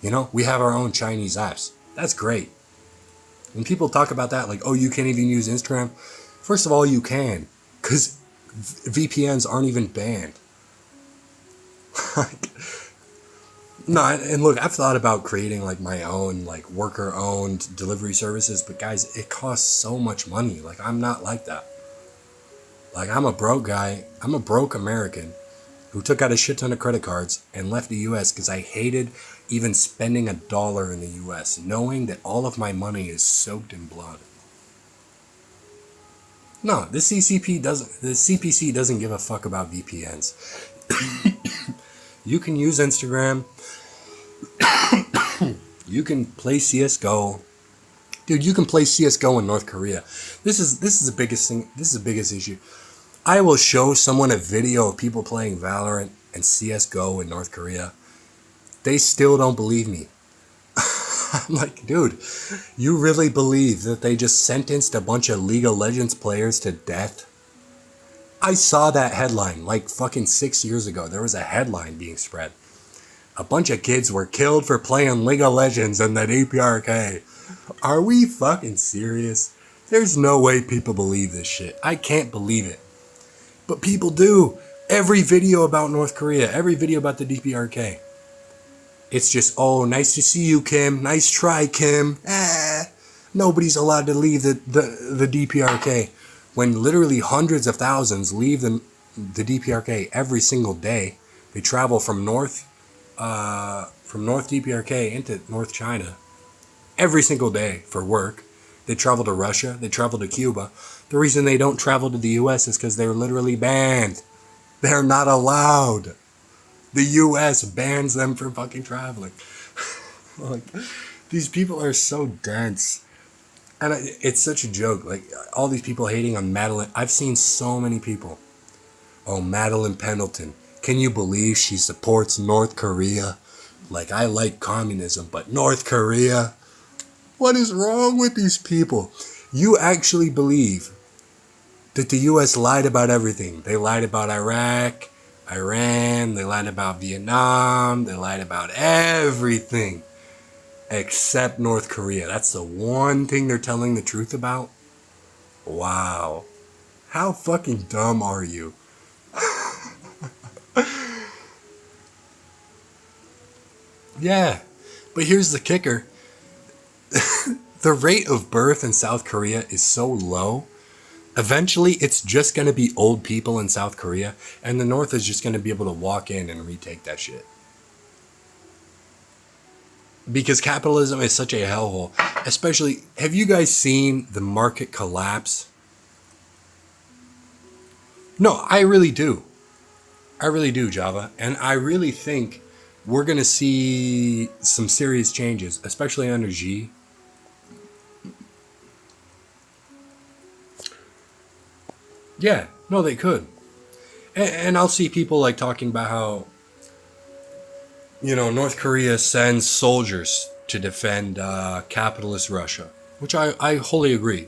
You know, we have our own Chinese apps. That's great. When people talk about that, like, oh, you can't even use Instagram. First of all, you can. Because VPNs aren't even banned. No, and look, I've thought about creating like my own like worker-owned delivery services, but guys, it costs so much money. Like, I'm not like that. Like, I'm a broke guy. I'm a broke American who took out a shit ton of credit cards and left the U.S. because I hated even spending $1 in the U.S., knowing that all of my money is soaked in blood. No, the CPC doesn't give a fuck about VPNs. You can use Instagram. You can play CSGO. Dude, you can play CSGO in North Korea. This is the biggest thing. This is the biggest issue. I will show someone a video of people playing Valorant and CSGO in North Korea. They still don't believe me. I'm like, dude, you really believe that they just sentenced a bunch of League of Legends players to death? I saw that headline like fucking 6 years ago. There was a headline being spread. A bunch of kids were killed for playing League of Legends in the DPRK. Are we fucking serious? There's no way people believe this shit. I can't believe it. But people do. Every video about North Korea, every video about the DPRK. It's just, oh, nice to see you, Kim. Nice try, Kim. Nobody's allowed to leave the DPRK. When literally hundreds of thousands leave the DPRK every single day. They travel from North DPRK into North China every single day for work. They travel to Russia. They travel to Cuba. The reason they don't travel to the U.S. is because they're literally banned. They're not allowed. The U.S. bans them from fucking traveling. Like, these people are so dense. And it's such a joke. Like, all these people hating on Madeline. I've seen so many people. Oh, Madeline Pendleton. Can you believe she supports North Korea? Like, I like communism, but North Korea? What is wrong with these people? You actually believe that the U.S. lied about everything. They lied about Iraq, Iran, they lied about Vietnam, they lied about everything except North Korea. That's the one thing they're telling the truth about? Wow. How fucking dumb are you? Yeah, but here's the kicker. The rate of birth in South Korea is so low. Eventually, it's just going to be old people in South Korea, and the North is just going to be able to walk in and retake that shit. Because capitalism is such a hellhole. Especially, have you guys seen the market collapse? No, I really do. I really do, Java. And I really think we're going to see some serious changes, especially under Xi. Yeah, no, they could. And I'll see people like talking about how, you know, North Korea sends soldiers to defend capitalist Russia, which I wholly agree.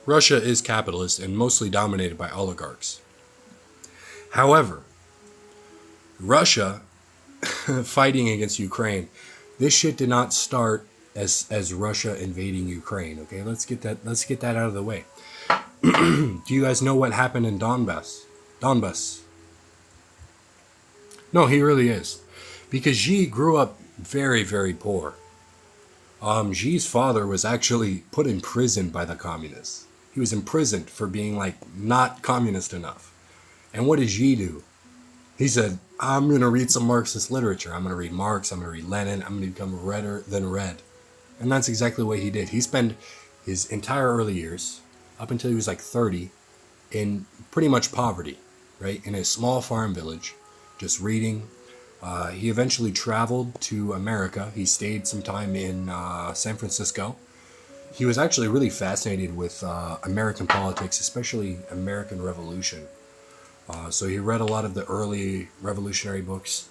Russia is capitalist and mostly dominated by oligarchs. However, Russia fighting against Ukraine, this shit did not start as Russia invading Ukraine. Okay, let's get that out of the way. Do you guys know what happened in Donbass? No, he really is, because Xi grew up very, very poor. Xi's father was actually put in prison by the communists. He was imprisoned for being like not communist enough. And what did Xi do? He said, I'm going to read some Marxist literature. I'm going to read Marx. I'm going to read Lenin. I'm going to become redder than red. And that's exactly what he did. He spent his entire early years, up until he was like 30, in pretty much poverty, right? In a small farm village, just reading. He eventually traveled to America. He stayed some time in San Francisco. He was actually really fascinated with American politics, especially American Revolution. So he read a lot of the early revolutionary books.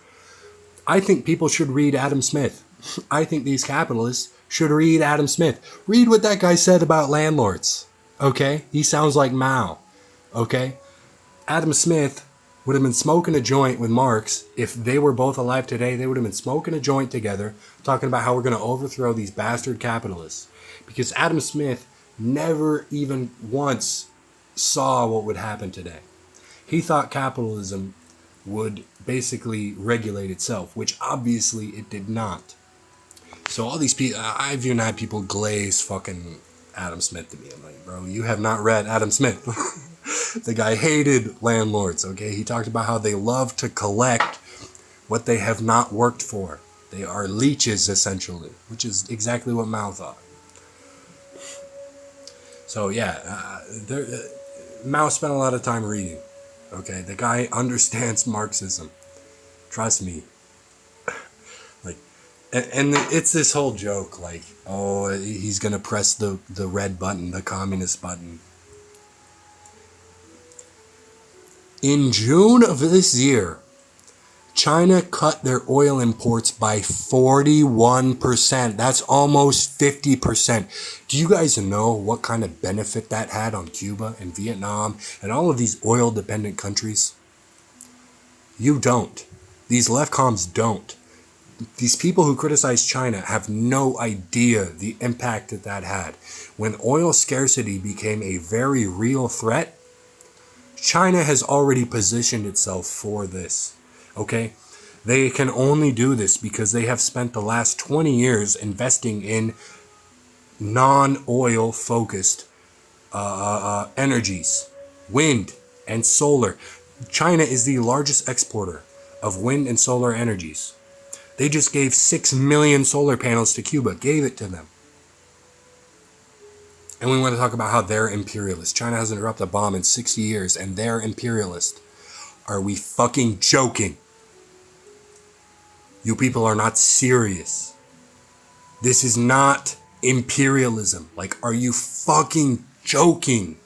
I think people should read Adam Smith. I think these capitalists should read Adam Smith. Read what that guy said about landlords. Okay? He sounds like Mao. Okay? Adam Smith would have been smoking a joint with Marx. If they were both alive today, they would have been smoking a joint together, talking about how we're going to overthrow these bastard capitalists. Because Adam Smith never even once saw what would happen today. He thought capitalism would basically regulate itself, which obviously it did not. So all these people, I've even had people glaze fucking Adam Smith to me. I'm like, bro, you have not read Adam Smith. The guy hated landlords, okay? He talked about how they love to collect what they have not worked for. They are leeches, essentially, which is exactly what Mao thought. So, yeah, Mao spent a lot of time reading, okay? The guy understands Marxism. Trust me. Like, and it's this whole joke, like, oh, he's going to press the red button, the communist button. In June of this year, China cut their oil imports by 41%. That's almost 50%. Do you guys know what kind of benefit that had on Cuba and Vietnam and all of these oil-dependent countries? You don't. These leftcoms don't. These people who criticize China have no idea the impact that had. When oil scarcity became a very real threat, China has already positioned itself for this, okay? They can only do this because they have spent the last 20 years investing in non-oil focused energies, wind and solar. China is the largest exporter of wind and solar energies. They just gave 6 million solar panels to Cuba, gave it to them. And we want to talk about how they're imperialist. China hasn't dropped a bomb in 60 years, and they're imperialist. Are we fucking joking? You people are not serious. This is not imperialism. Like, are you fucking joking?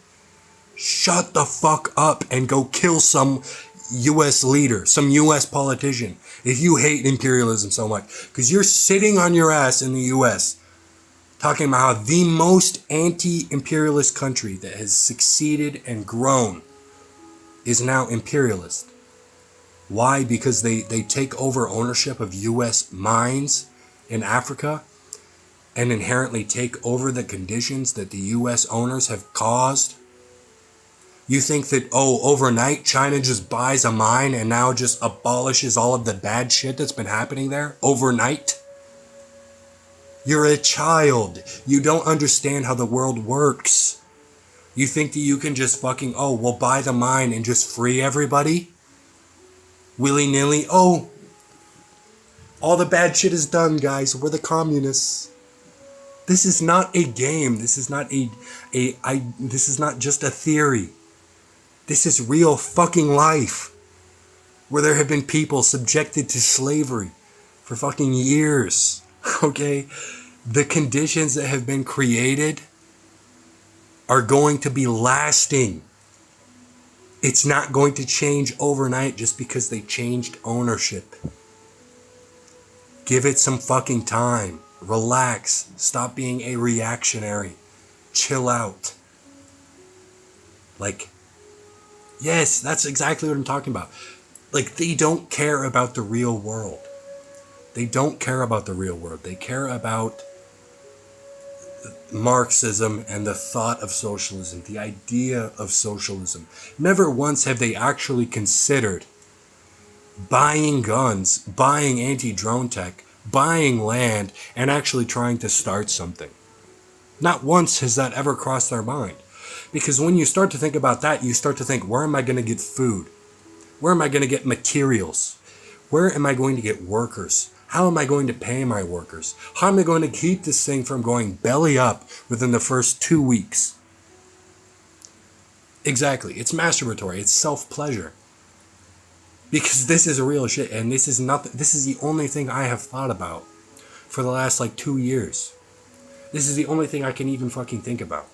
Shut the fuck up and go kill some U.S. leader, some U.S. politician, if you hate imperialism so much. Because you're sitting on your ass in the U.S., talking about how the most anti-imperialist country that has succeeded and grown is now imperialist. Why? Because they take over ownership of U.S. mines in Africa and inherently take over the conditions that the U.S. owners have caused. You think that, overnight China just buys a mine and now just abolishes all of the bad shit that's been happening there overnight? You're a child. You don't understand how the world works. You think that you can just fucking, we'll buy the mine and just free everybody? Willy-nilly? All the bad shit is done, guys. We're the communists. This is not a game. This is not this is not just a theory. This is real fucking life. Where there have been people subjected to slavery for fucking years. Okay? The conditions that have been created are going to be lasting. It's not going to change overnight just because they changed ownership. Give it some fucking time. Relax. Stop being a reactionary. Chill out. Like, yes, that's exactly what I'm talking about. Like, they don't care about the real world. They don't care about the real world. They care about Marxism and the thought of socialism, the idea of socialism. Never once have they actually considered buying guns, buying anti-drone tech, buying land, and actually trying to start something. Not once has that ever crossed their mind. Because when you start to think about that, you start to think, where am I going to get food? Where am I going to get materials? Where am I going to get workers? How am I going to pay my workers? How am I going to keep this thing from going belly up within the first 2 weeks? Exactly. It's masturbatory. It's self-pleasure. Because this is real shit, and this is the only thing I have thought about for the last 2 years. This is the only thing I can even fucking think about.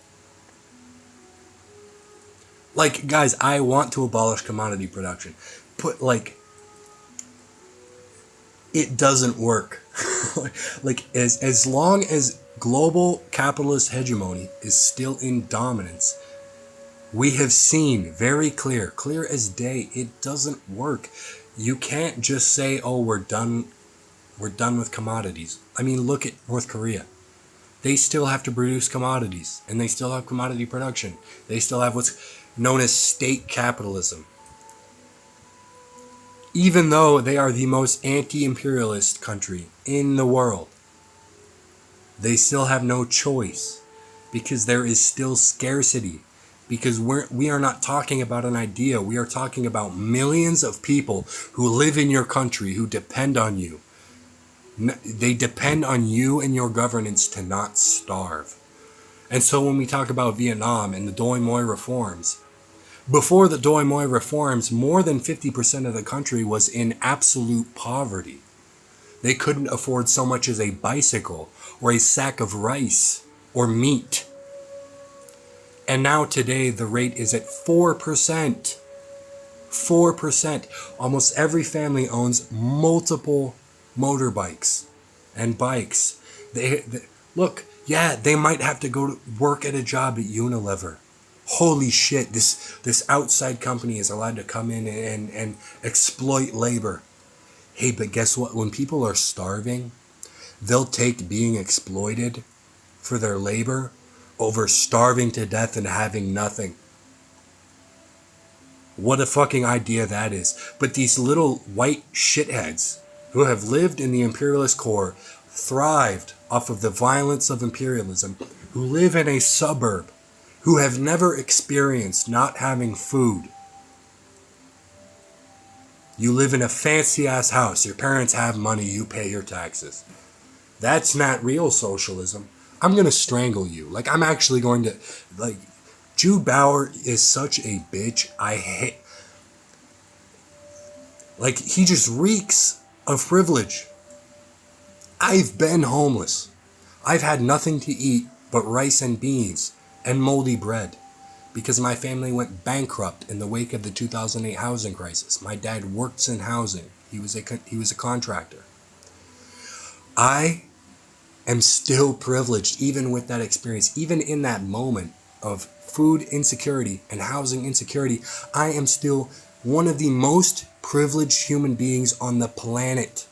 Guys, I want to abolish commodity production. It doesn't work. as long as global capitalist hegemony is still in dominance, we have seen very clear as day, it doesn't work. You can't just say, oh, we're done with commodities. I mean, look at North Korea. They still have to produce commodities, and they still have commodity production. They still have what's known as state capitalism. Even though they are the most anti-imperialist country in the world, they still have no choice, because there is still scarcity. Because we are not talking about an idea. We are talking about millions of people who live in your country, who depend on you. They depend on you and your governance to not starve. And so when we talk about Vietnam and the Doi Moi reforms, before the Doi Moi reforms, more than 50% of the country was in absolute poverty. They couldn't afford so much as a bicycle or a sack of rice or meat. And now today the rate is at 4%. 4%. Almost every family owns multiple motorbikes and bikes. They might have to go to work at a job at Unilever. Holy shit, this outside company is allowed to come in and exploit labor. Hey, but guess what? When people are starving, they'll take being exploited for their labor over starving to death and having nothing. What a fucking idea that is. But these little white shitheads who have lived in the imperialist core, thrived off of the violence of imperialism, who live in a suburb, who have never experienced not having food. You live in a fancy-ass house. Your parents have money. You pay your taxes. That's not real socialism. I'm going to strangle you. I'm actually going to... Jude Bauer is such a bitch. I hate... he just reeks of privilege. I've been homeless. I've had nothing to eat but rice and beans and moldy bread because my family went bankrupt in the wake of the 2008 housing crisis. My dad works in housing. He was a contractor. I am still privileged even with that experience. Even in that moment of food insecurity and housing insecurity, I am still one of the most privileged human beings on the planet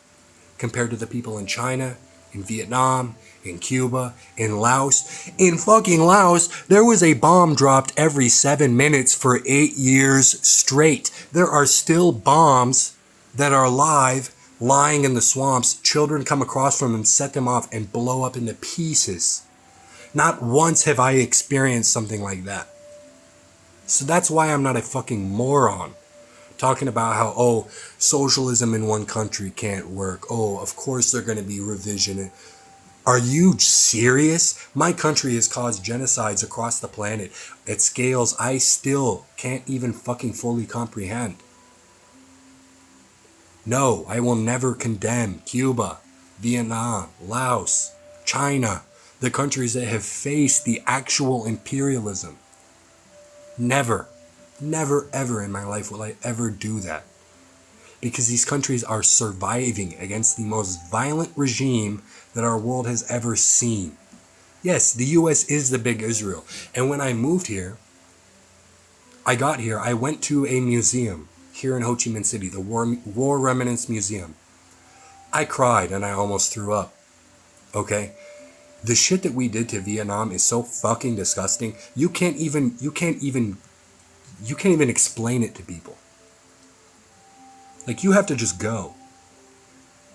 compared to the people in China, in Vietnam, in Cuba, in Laos. In fucking Laos, there was a bomb dropped every 7 minutes for 8 years straight. There are still bombs that are alive, lying in the swamps. Children come across from them, set them off, and blow up into pieces. Not once have I experienced something like that. So that's why I'm not a fucking moron. Talking about how, socialism in one country can't work. Of course they're going to be revisionist. Are you serious? My country has caused genocides across the planet at scales I still can't even fucking fully comprehend. No, I will never condemn Cuba, Vietnam, Laos, China, the countries that have faced the actual imperialism. Never ever in my life will I ever do that. Because these countries are surviving against the most violent regime that our world has ever seen. Yes, the US is the big Israel. And when I moved here, I got here, I went to a museum here in Ho Chi Minh City, the War Remnants Museum. I cried and I almost threw up. Okay? The shit that we did to Vietnam is so fucking disgusting. You can't even explain it to people. Like, you have to just go.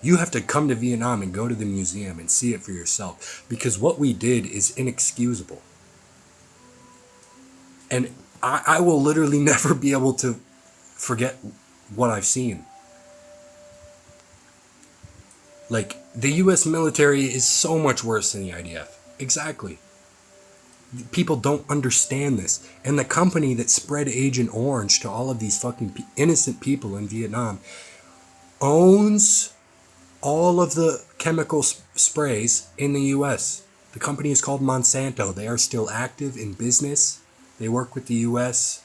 You have to come to Vietnam and go to the museum and see it for yourself, because what we did is inexcusable. And I will literally never be able to forget what I've seen. Like, the US military is so much worse than the IDF. Exactly. People don't understand this. And the company that spread Agent Orange to all of these fucking innocent people in Vietnam owns all of the chemical sprays in the US. The company is called Monsanto. They are still active in business. They work with the US.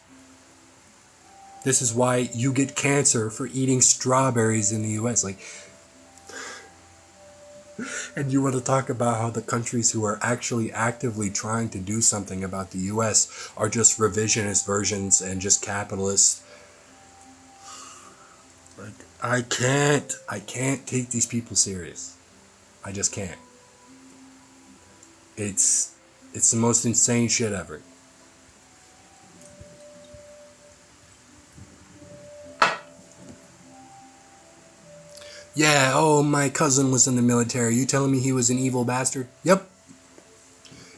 This is why you get cancer for eating strawberries in the US. Like, and you want to talk about how the countries who are actually actively trying to do something about the US are just revisionist versions and just capitalists. Like, I can't take these people serious. I just can't. It's the most insane shit ever. Yeah, oh, my cousin was in the military. You telling me he was an evil bastard? Yep.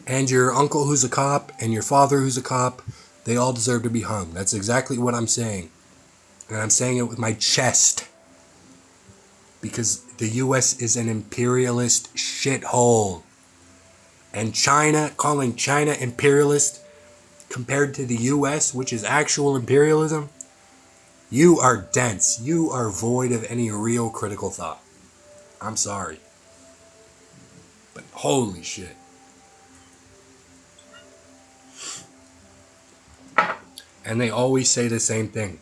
And your uncle who's a cop and your father who's a cop, they all deserve to be hung. That's exactly what I'm saying. And I'm saying it with my chest. Because the US is an imperialist shithole. And China, calling China imperialist compared to the US, which is actual imperialism, you are dense. You are void of any real critical thought. I'm sorry. But holy shit. And they always say the same thing,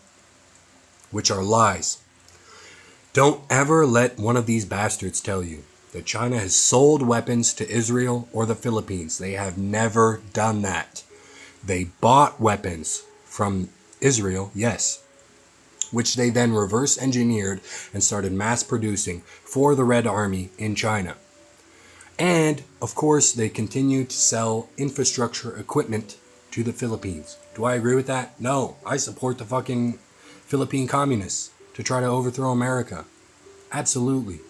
which are lies. Don't ever let one of these bastards tell you that China has sold weapons to Israel or the Philippines. They have never done that. They bought weapons from Israel, yes, which they then reverse engineered and started mass producing for the Red Army in China. And, of course, they continue to sell infrastructure equipment to the Philippines. Do I agree with that? No. I support the fucking Philippine communists to try to overthrow America. Absolutely.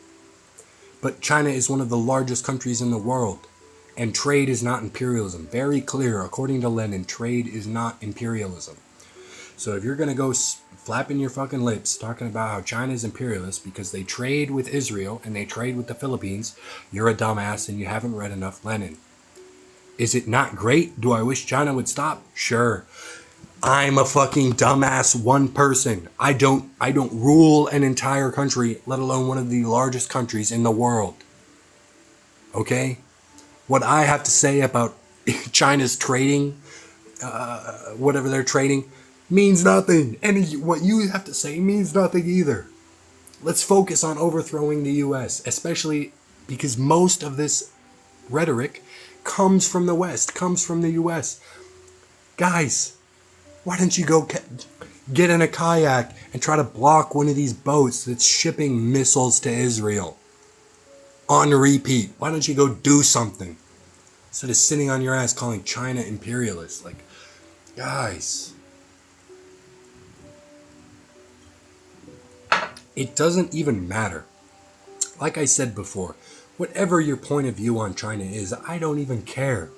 But China is one of the largest countries in the world. And trade is not imperialism. Very clear, according to Lenin, trade is not imperialism. So if you're going to go flapping your fucking lips talking about how China is imperialist because they trade with Israel and they trade with the Philippines, you're a dumbass and you haven't read enough Lenin. Is it not great? Do I wish China would stop? Sure. I'm a fucking dumbass one person. I don't rule an entire country, let alone one of the largest countries in the world. Okay? What I have to say about China's trading, whatever they're trading, means nothing. And what you have to say means nothing either. Let's focus on overthrowing the US, especially because most of this rhetoric comes from the West, comes from the US. Guys, why don't you go get in a kayak and try to block one of these boats that's shipping missiles to Israel on repeat? Why don't you go do something instead of sitting on your ass calling China imperialist? Like, guys, it doesn't even matter. Like I said before, whatever your point of view on China is, I don't even care.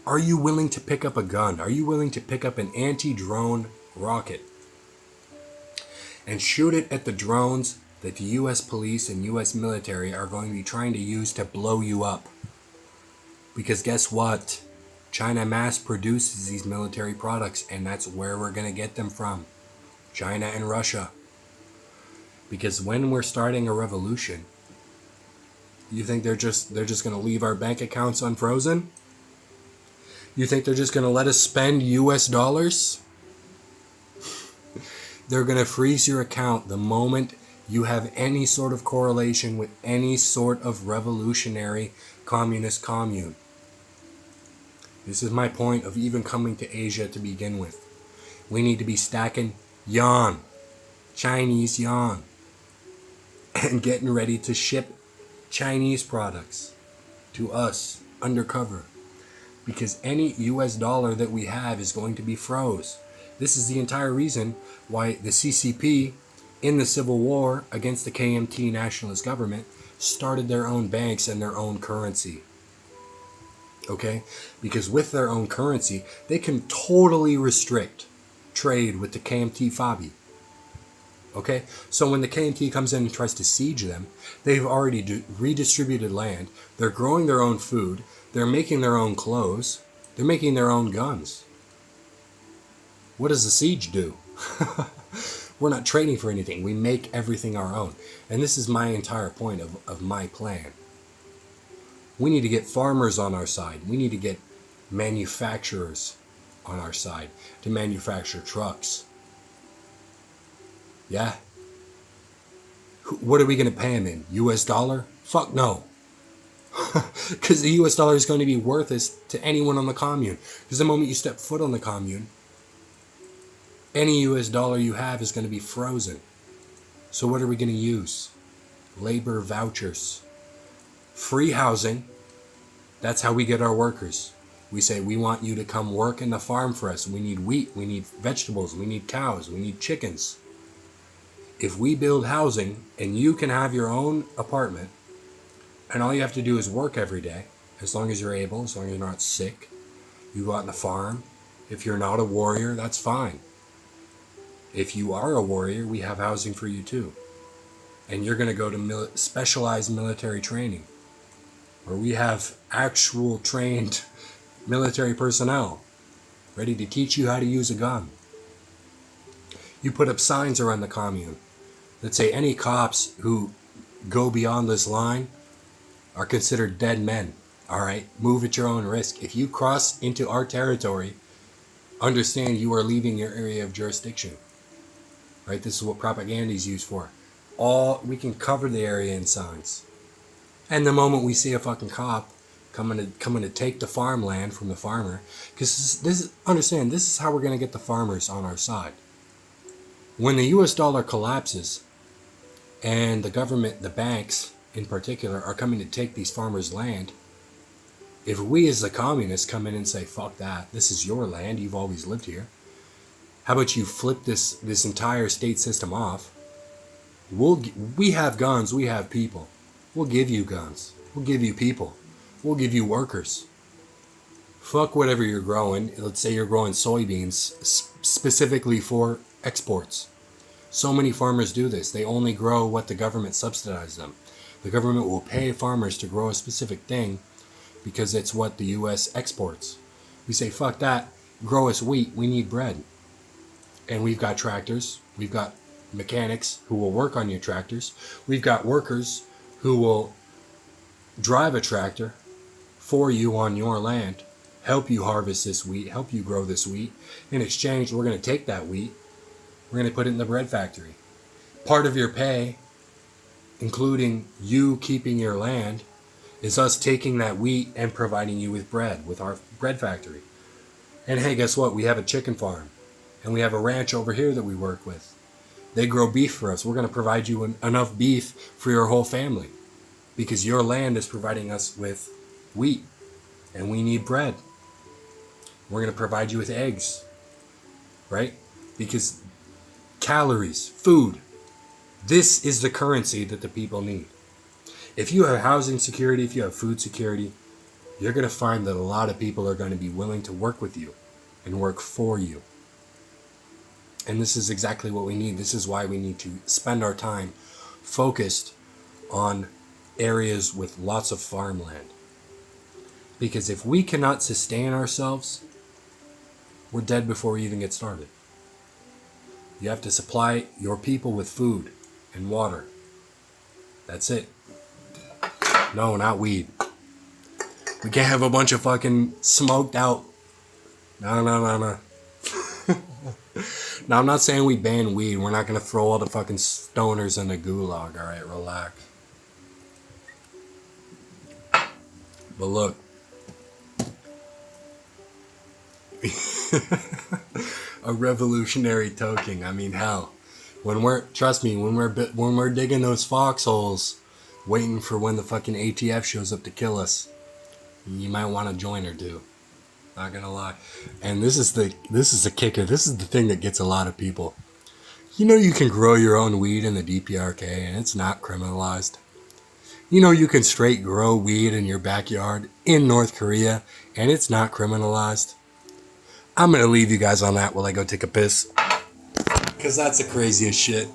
Are you willing to pick up a gun? Are you willing to pick up an anti-drone rocket and shoot it at the drones that the US police and US military are going to be trying to use to blow you up? Because guess what? China mass produces these military products, and that's where we're going to get them from. China and Russia. Because when we're starting a revolution, you think they're just going to leave our bank accounts unfrozen? You think they're just going to let us spend US dollars? They're going to freeze your account the moment you have any sort of correlation with any sort of revolutionary communist commune. This is my point of even coming to Asia to begin with. We need to be stacking yuan, Chinese yuan, and getting ready to ship Chinese products to us undercover. Because any US dollar that we have is going to be froze. This is the entire reason why the CCP in the Civil War against the KMT nationalist government started their own banks and their own currency. Okay? Because with their own currency, they can totally restrict trade with the KMT Fabi. Okay? So when the KMT comes in and tries to siege them, they've already redistributed land. They're growing their own food. They're making their own clothes. They're making their own guns. What does the siege do? We're not trading for anything. We make everything our own. And this is my entire point of my plan. We need to get farmers on our side. We need to get manufacturers on our side to manufacture trucks. Yeah? What are we going to pay them in? US dollar? Fuck no. Because the US dollar is going to be worthless to anyone on the commune. Because the moment you step foot on the commune, any US dollar you have is going to be frozen. So what are we going to use? Labor vouchers. Free housing. That's how we get our workers. We say, we want you to come work in the farm for us. We need wheat. We need vegetables. We need cows. We need chickens. If we build housing and you can have your own apartment, and all you have to do is work every day, as long as you're able, as long as you're not sick, you go out on the farm. If you're not a warrior, that's fine. If you are a warrior, we have housing for you too. And you're going to go to specialized military training, where we have actual trained military personnel ready to teach you how to use a gun. You put up signs around the commune that say any cops who go beyond this line are considered dead men. Alright? Move at your own risk. If you cross into our territory, understand you are leaving your area of jurisdiction. Right? This is what propaganda is used for. We can cover the area in signs. And the moment we see a fucking cop coming to take the farmland from the farmer, because understand, this is how we're going to get the farmers on our side. When the US dollar collapses, and the government, the banks in particular, are coming to take these farmers' land, if we as the communists come in and say, fuck that, this is your land, you've always lived here, how about you flip this entire state system off? We have guns, we have people. We'll give you guns. We'll give you people. We'll give you workers. Fuck whatever you're growing. Let's say you're growing soybeans specifically for exports. So many farmers do this. They only grow what the government subsidizes them. The government will pay farmers to grow a specific thing because it's what the U.S. exports. We say, fuck that. Grow us wheat. We need bread. And we've got tractors. We've got mechanics who will work on your tractors. We've got workers who will drive a tractor for you on your land, help you harvest this wheat, help you grow this wheat. In exchange, we're going to take that wheat, we're going to put it in the bread factory. Part of your pay, including you keeping your land, is us taking that wheat and providing you with bread, with our bread factory. And hey, guess what? We have a chicken farm, and we have a ranch over here that we work with. They grow beef for us. We're going to provide you enough beef for your whole family, because your land is providing us with wheat, and we need bread. We're going to provide you with eggs, right? Because calories, food, this is the currency that the people need. If you have housing security, if you have food security, you're going to find that a lot of people are going to be willing to work with you and work for you. And this is exactly what we need. This is why we need to spend our time focused on areas with lots of farmland. Because if we cannot sustain ourselves, we're dead before we even get started. You have to supply your people with food and water. That's it. No, not weed. We can't have a bunch of fucking smoked out. No. Now, I'm not saying we ban weed. We're not going to throw all the fucking stoners in the gulag. All right, relax. But look. A revolutionary token. I mean, hell, trust me, when we're digging those foxholes, waiting for when the fucking ATF shows up to kill us, you might want to join or do. Not gonna lie. And this is the kicker. This is the thing that gets a lot of people. You know you can grow your own weed in the DPRK and it's not criminalized. You know you can straight grow weed in your backyard in North Korea and it's not criminalized. I'm gonna leave you guys on that while I go take a piss. Cause that's the craziest shit.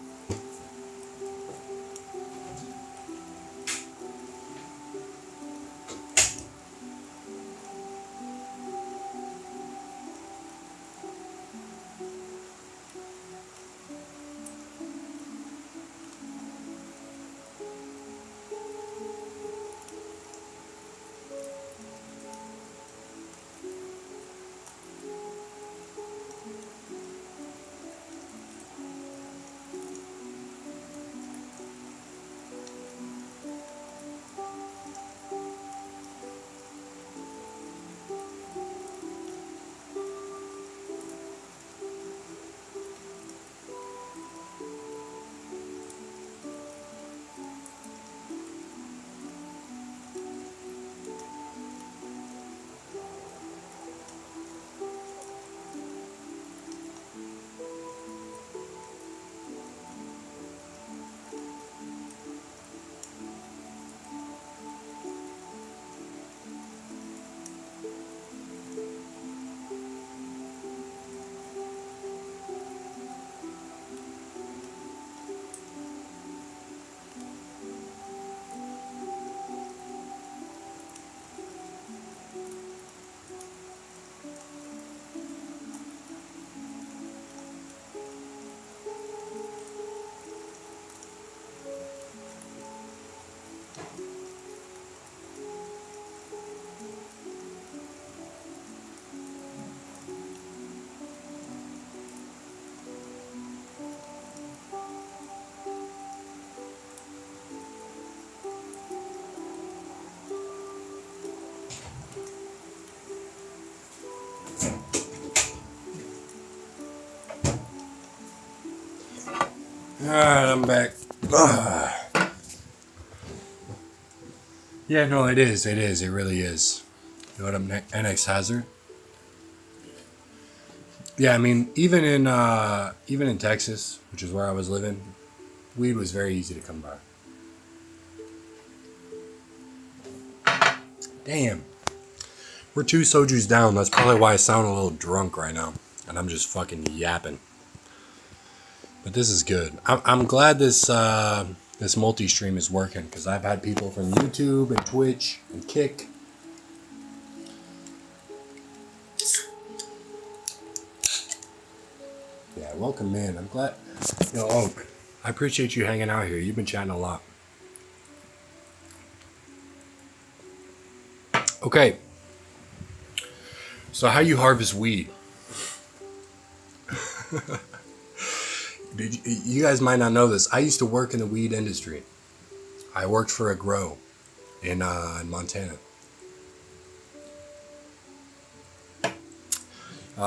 Alright, I'm back. Yeah, no, it is. It really is. You know what NX Hazard? Yeah, I mean, even in Texas, which is where I was living, weed was very easy to come by. Damn. We're 2 sojus down. That's probably why I sound a little drunk right now. And I'm just fucking yapping. But this is good. I'm glad this multi-stream is working. Because I've had people from YouTube and Twitch and Kick. Yeah, welcome in. I'm glad. Yo, Oak, I appreciate you hanging out here. You've been chatting a lot. Okay. So how you harvest weed? You guys might not know this. I used to work in the weed industry. I worked for a grow in Montana.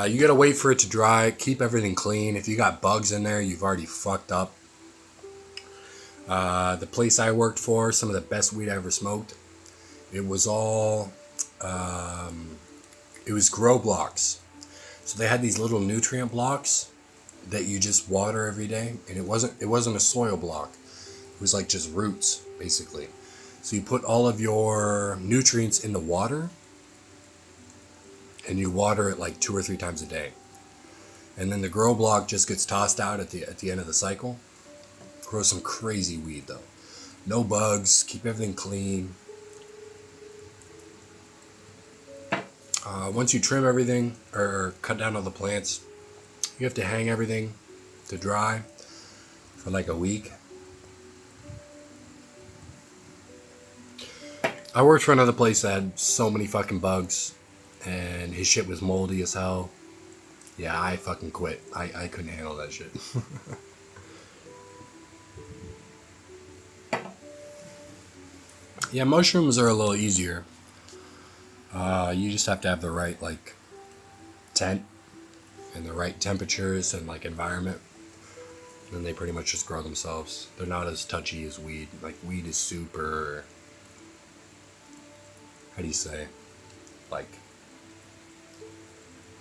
You gotta wait for it to dry. Keep everything clean. If you got bugs in there, you've already fucked up. The place I worked for, some of the best weed I ever smoked. It was all, it was grow blocks. So they had these little nutrient blocks that you just water every day, and it wasn't a soil block. It was like just roots, basically. So you put all of your nutrients in the water, and you water it like 2 or 3 times a day. And then the grow block just gets tossed out at the end of the cycle. Grow some crazy weed though. No bugs, keep everything clean. Once you trim everything or cut down all the plants, you have to hang everything to dry for like a week. I worked for another place that had so many fucking bugs and his shit was moldy as hell. Yeah, I fucking quit. I couldn't handle that shit. Yeah, mushrooms are a little easier. You just have to have the right, like, tent. and the right temperatures and like environment, then they pretty much just grow themselves. They're not as touchy as weed. Like weed is super, how do you say, like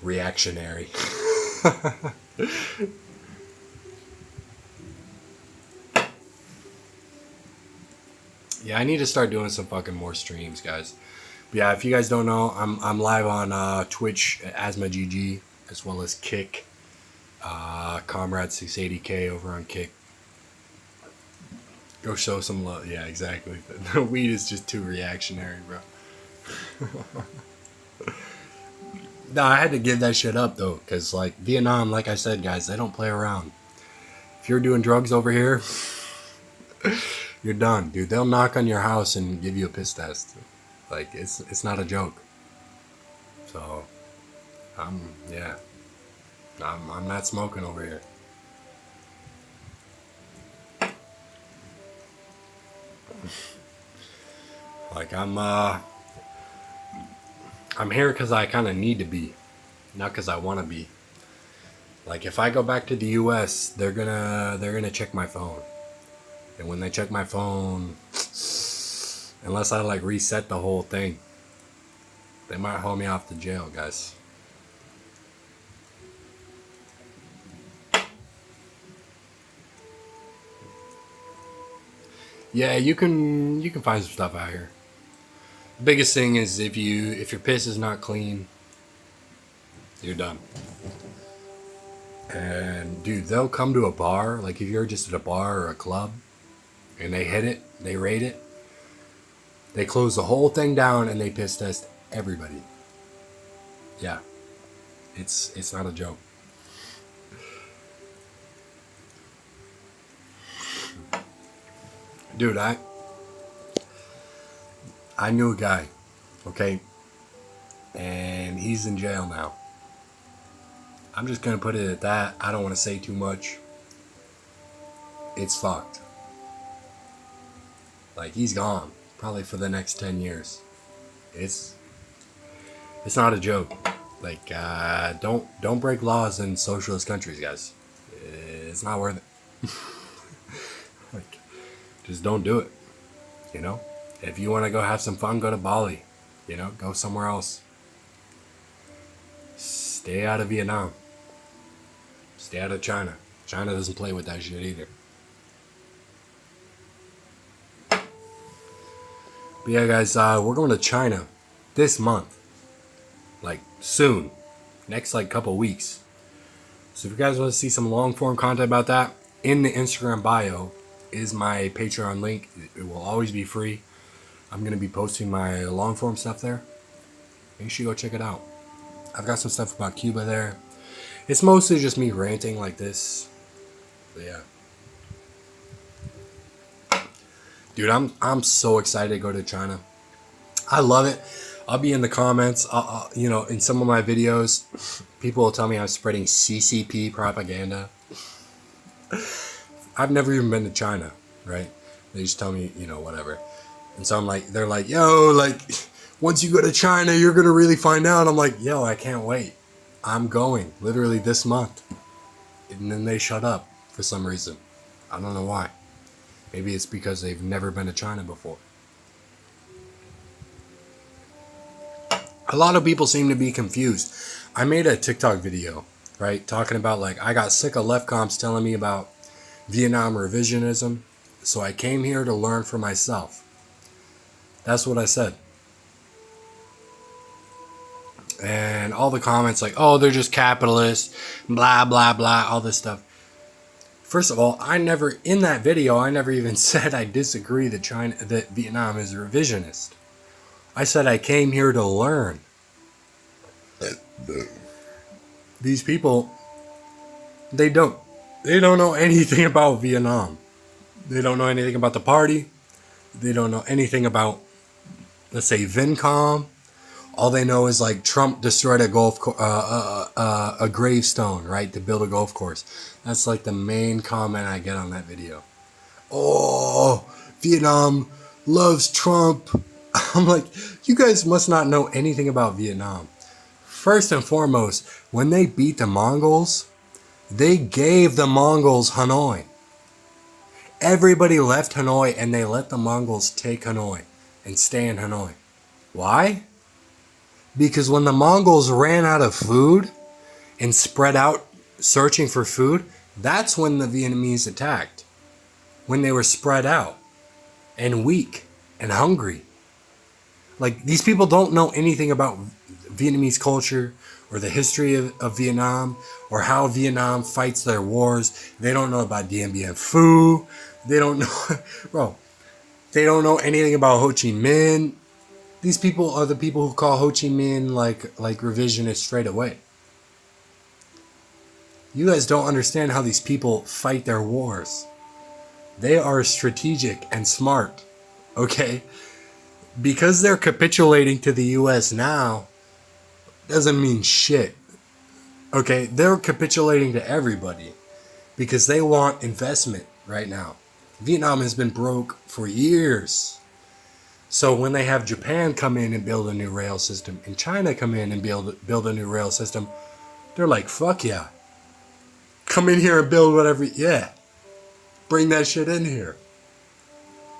reactionary. Yeah, I need to start doing some fucking more streams, guys. But yeah, if you guys don't know, I'm live on Twitch at AsmaGG, as well as Kick, Comrade 680K over on Kick. Go show some love. Yeah, exactly. The weed is just too reactionary, bro. No, I had to give that shit up though, cause like Vietnam, like I said, guys, they don't play around. If you're doing drugs over here, you're done, dude. They'll knock on your house and give you a piss test. Like it's not a joke. So, I'm not smoking over here. Like I'm here because I kind of need to be, not because I want to be. Like if I go back to the U.S., they're gonna check my phone, and when they check my phone, unless I like reset the whole thing, they might haul me off to jail, guys. Yeah, you can find some stuff out here. The biggest thing is if your piss is not clean, you're done. And dude, they'll come to a bar, like if you're just at a bar or a club, and they hit it, they rate it, they close the whole thing down and they piss test everybody. Yeah, it's not a joke. Dude, I knew a guy, okay, and he's in jail now. I'm just gonna put it at that. I don't want to say too much. It's fucked. Like he's gone, probably for the next 10 years. It's not a joke. Like don't break laws in socialist countries, guys. It's not worth it. Like, just don't do it. You know, if you want to go have some fun, go to Bali. You know, go somewhere else. Stay out of Vietnam. Stay out of China. China doesn't play with that shit either. But yeah, guys, we're going to China this month. Like, soon. Next, like, couple weeks. So if you guys want to see some long-form content about that, in the Instagram bio is my Patreon link. It will always be free. I'm going to be posting my long-form stuff there. Make sure you go check it out. I've got some stuff about Cuba there. It's mostly just me ranting like this. But yeah. Dude, I'm so excited to go to China. I love it. I'll be in the comments. You know, in some of my videos, people will tell me I'm spreading CCP propaganda. I've never even been to China, right? They just tell me, you know, whatever. And so I'm like, they're like, yo, like, once you go to China, you're going to really find out. I'm like, yo, I can't wait. I'm going literally this month. And then they shut up for some reason. I don't know why. Maybe it's because they've never been to China before. A lot of people seem to be confused. I made a TikTok video, right, talking about like I got sick of left comps telling me about Vietnam revisionism, so I came here to learn for myself. That's what I said. And all the comments like, oh, they're just capitalists, blah, blah, blah, all this stuff. First of all, in that video, I never even said I disagree that Vietnam is revisionist. I said I came here to learn. These people, they don't know anything about Vietnam. They don't know anything about the party. They don't know anything about, let's say, Vincom. All they know is like Trump destroyed a gravestone, right, to build a golf course. That's like the main comment I get on that video. Oh, Vietnam loves Trump. I'm like, you guys must not know anything about Vietnam. first and foremost, when they beat the Mongols, they gave the Mongols Hanoi. Everybody left Hanoi and they let the Mongols take Hanoi and stay in Hanoi. Why? Because when the Mongols ran out of food and spread out searching for food, that's when the Vietnamese attacked. When they were spread out and weak and hungry. Like, these people don't know anything about Vietnamese culture or the history of Vietnam or how Vietnam fights their wars. They don't know about Dien Bien Phu. They don't know, bro, they don't know anything about Ho Chi Minh. These people are the people who call Ho Chi Minh like revisionists straight away. You guys don't understand how these people fight their wars. They are strategic and smart, okay? Because they're capitulating to the US now, doesn't mean shit, okay? They're capitulating to everybody because they want investment right now. Vietnam has been broke for years. So when they have Japan come in and build a new rail system and China come in and build a new rail system, they're like, fuck yeah. Come in here and build whatever, yeah. Bring that shit in here.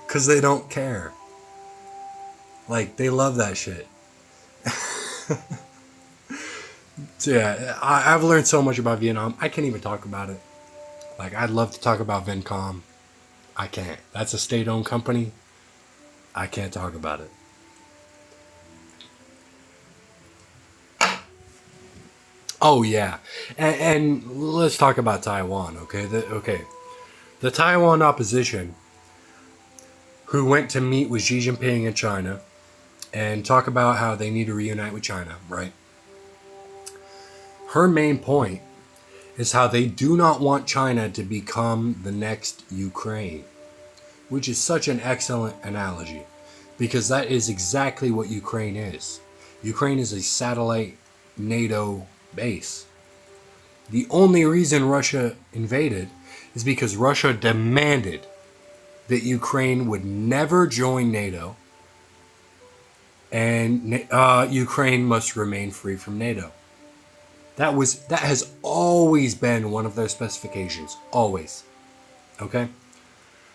Because they don't care. Like, they love that shit. So yeah, I've learned so much about Vietnam. I can't even talk about it. Like, I'd love to talk about Vincom. I can't. That's a state-owned company. I can't talk about it. Oh yeah, and let's talk about Taiwan. Okay, the Taiwan opposition, who went to meet with Xi Jinping in China, and talk about how they need to reunite with China. Right. Her main point is how they do not want China to become the next Ukraine, which is such an excellent analogy, because that is exactly what Ukraine is. Ukraine is a satellite NATO base. The only reason Russia invaded is because Russia demanded that Ukraine would never join NATO, and Ukraine must remain free from NATO. That has always been one of their specifications. Always. Okay?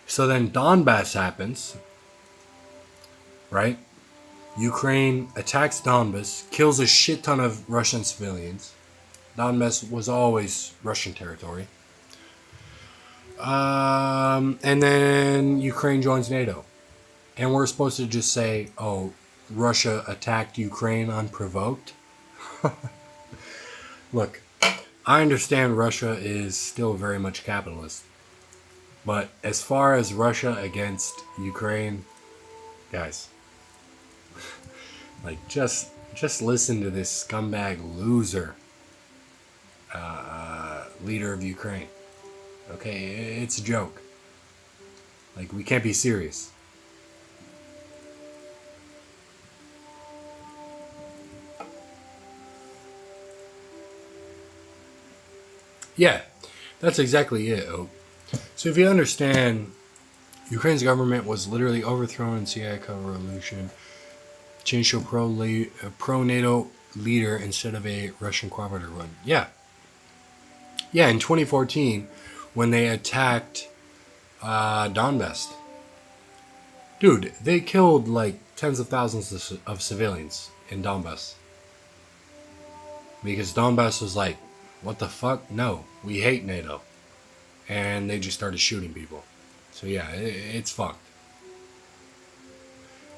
So then Donbass happens, right? Ukraine attacks Donbass, kills a shit ton of Russian civilians. Donbass was always Russian territory. And then Ukraine joins NATO. And we're supposed to just say, oh, Russia attacked Ukraine unprovoked? Look, I understand Russia is still very much capitalist. But as far as Russia against Ukraine, guys, like, just listen to this scumbag loser leader of Ukraine. Okay, it's a joke. Like, we can't be serious. Yeah, that's exactly it, Oak. So if you understand, Ukraine's government was literally overthrown in Siaka Revolution, changed to a pro-NATO leader instead of a Russian cooperative one. Yeah. Yeah, in 2014, when they attacked Donbass. Dude, they killed like tens of thousands of civilians in Donbass. Because Donbass was like, what the fuck? No, we hate NATO. And they just started shooting people. So yeah, it's fucked.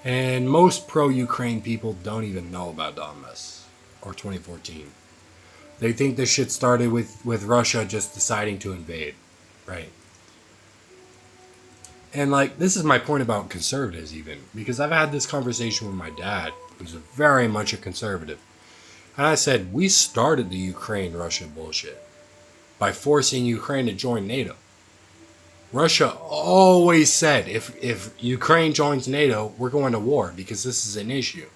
And most pro-Ukraine people don't even know about Donbass or 2014. They think this shit started with Russia just deciding to invade, right? And like, this is my point about conservatives even, because I've had this conversation with my dad, who's very much a conservative. And I said, we started the Ukraine-Russia bullshit by forcing Ukraine to join NATO. Russia always said, if Ukraine joins NATO, we're going to war because this is an issue.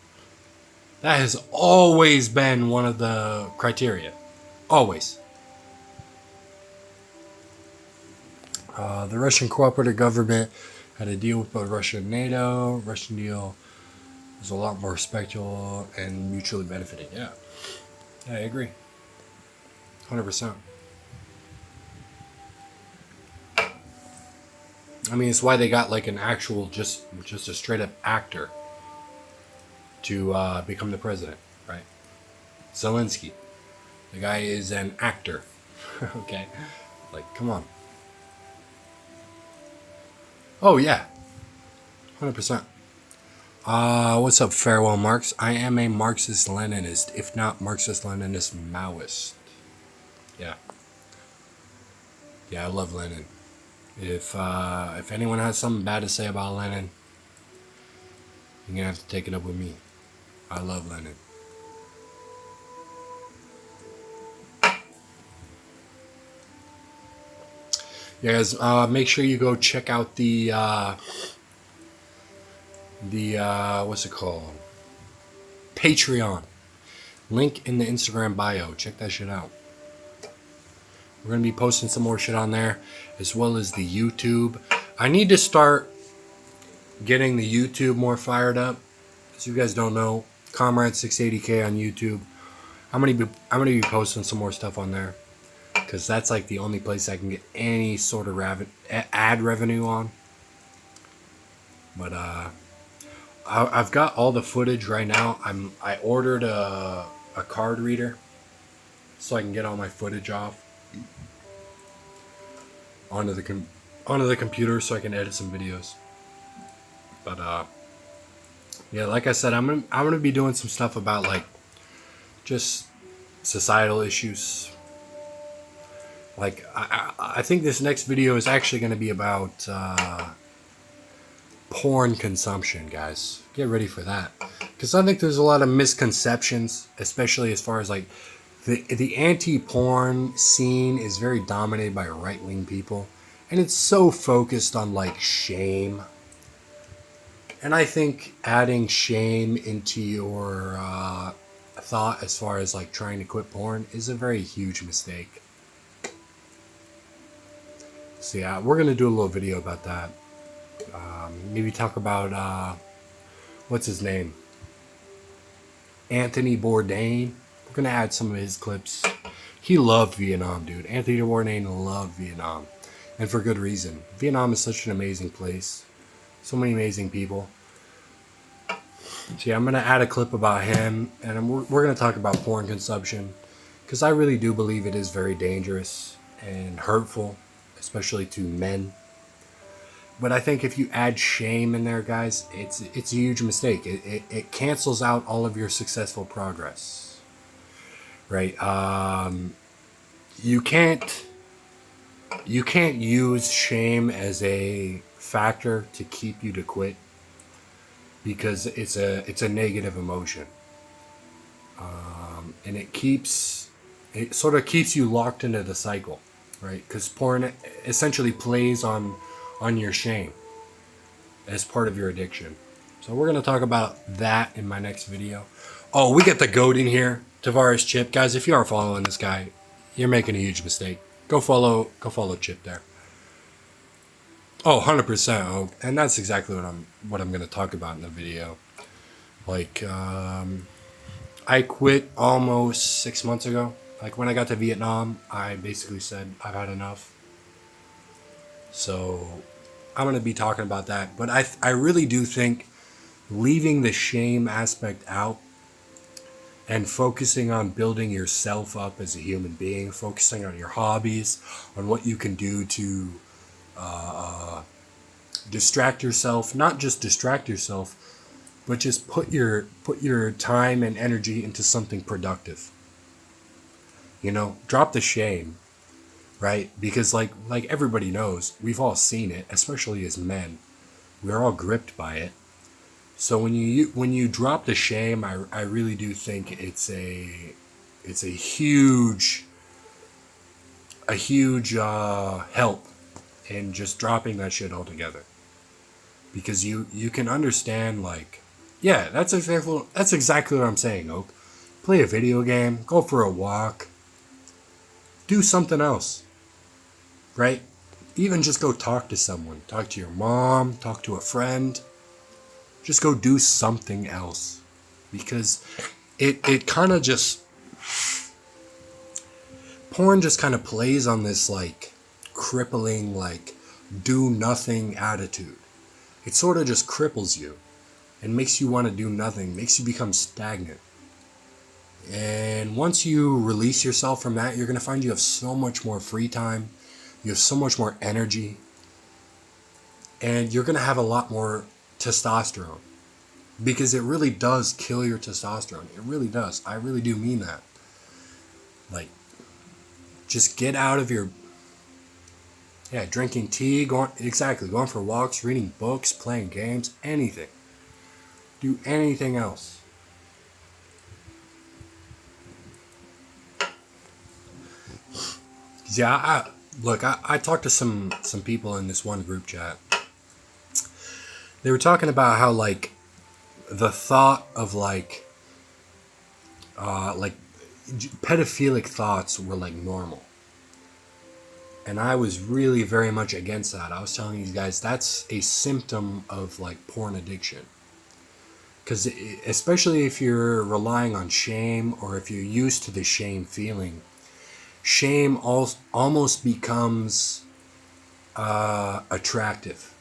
That has always been one of the criteria. Always. The Russian cooperative government had a deal with both Russia and NATO. Russian deal was a lot more respectful and mutually benefiting. Yeah. I agree. 100%. I mean, it's why they got like an actual, just a straight up actor to become the president, right? Zelensky. The guy is an actor. Okay? Like, come on. Oh, yeah. 100%. What's up, Farewell Marx? I am a Marxist-Leninist, if not Marxist-Leninist Maoist. Yeah. Yeah, I love Lenin. If anyone has something bad to say about Lenin, you're gonna have to take it up with me. I love Lenin. Yeah, guys, make sure you go check out the what's it called? Patreon. Link in the Instagram bio. Check that shit out. We're going to be posting some more shit on there, as well as the YouTube. I need to start getting the YouTube more fired up. As you guys don't know, Comrade 680K on YouTube. I'm gonna be posting some more stuff on there, because that's like the only place I can get any sort of ad revenue on. But I've got all the footage right now. I ordered a card reader so I can get all my footage off onto the computer so I can edit some videos. But yeah, like I said, I'm gonna be doing some stuff about like just societal issues. Like I think this next video is actually gonna be about porn consumption, guys. Get ready for that, because I think there's a lot of misconceptions, especially as far as like the anti-porn scene is very dominated by right-wing people, and it's so focused on like shame. And I think adding shame into your thought as far as like trying to quit porn is a very huge mistake. So yeah, we're gonna do a little video about that. Maybe talk about what's his name, Anthony Bourdain. We're gonna add some of his clips. He loved Vietnam, dude. Anthony Bourdain loved Vietnam, and for good reason. Vietnam is such an amazing place. So many amazing people. So yeah, I'm gonna add a clip about him, and we're gonna talk about porn consumption, because I really do believe it is very dangerous and hurtful, especially to men. But I think if you add shame in there, guys, it's a huge mistake. It cancels out all of your successful progress, right? You can't use shame as a factor to keep you to quit, because it's a negative emotion, and it sort of keeps you locked into the cycle, right? Because porn essentially plays on your shame as part of your addiction. So we're going to talk about that in my next video. Oh, we got the GOAT in here, Tavares Chip. Guys, if you are following this guy, you're making a huge mistake. Go follow Chip there. Oh, 100%. Oh, and that's exactly what I'm going to talk about in the video. Like, I quit almost 6 months ago. Like, when I got to Vietnam, I basically said I've had enough. So I'm going to be talking about that. But I really do think leaving the shame aspect out and focusing on building yourself up as a human being, focusing on your hobbies, on what you can do to distract yourself, not just distract yourself, but just put your time and energy into something productive. You know, drop the shame. Right? Because like everybody knows, we've all seen it, especially as men. We're all gripped by it. So when you drop the shame, I really do think it's a huge help in just dropping that shit altogether. Because you can understand, like, yeah, that's exactly what I'm saying, Oak. Play a video game, go for a walk, do something else. Right? Even just go talk to someone. Talk to your mom, talk to a friend. Just go do something else. Because it kind of just porn just kind of plays on this like crippling, like do nothing attitude. It sort of just cripples you and makes you want to do nothing, makes you become stagnant. And once you release yourself from that, you're going to find you have so much more free time. You have so much more energy. And you're going to have a lot more testosterone. Because it really does kill your testosterone. It really does. I really do mean that. Like, just get out of your... Yeah, drinking tea, going for walks, reading books, playing games, anything. Do anything else. Yeah, I talked to some people in this one group chat. They were talking about how like the thought of like pedophilic thoughts were like normal. And I was really very much against that. I was telling you guys that's a symptom of like porn addiction. Because especially if you're relying on shame or if you're used to the shame feeling, shame almost becomes attractive.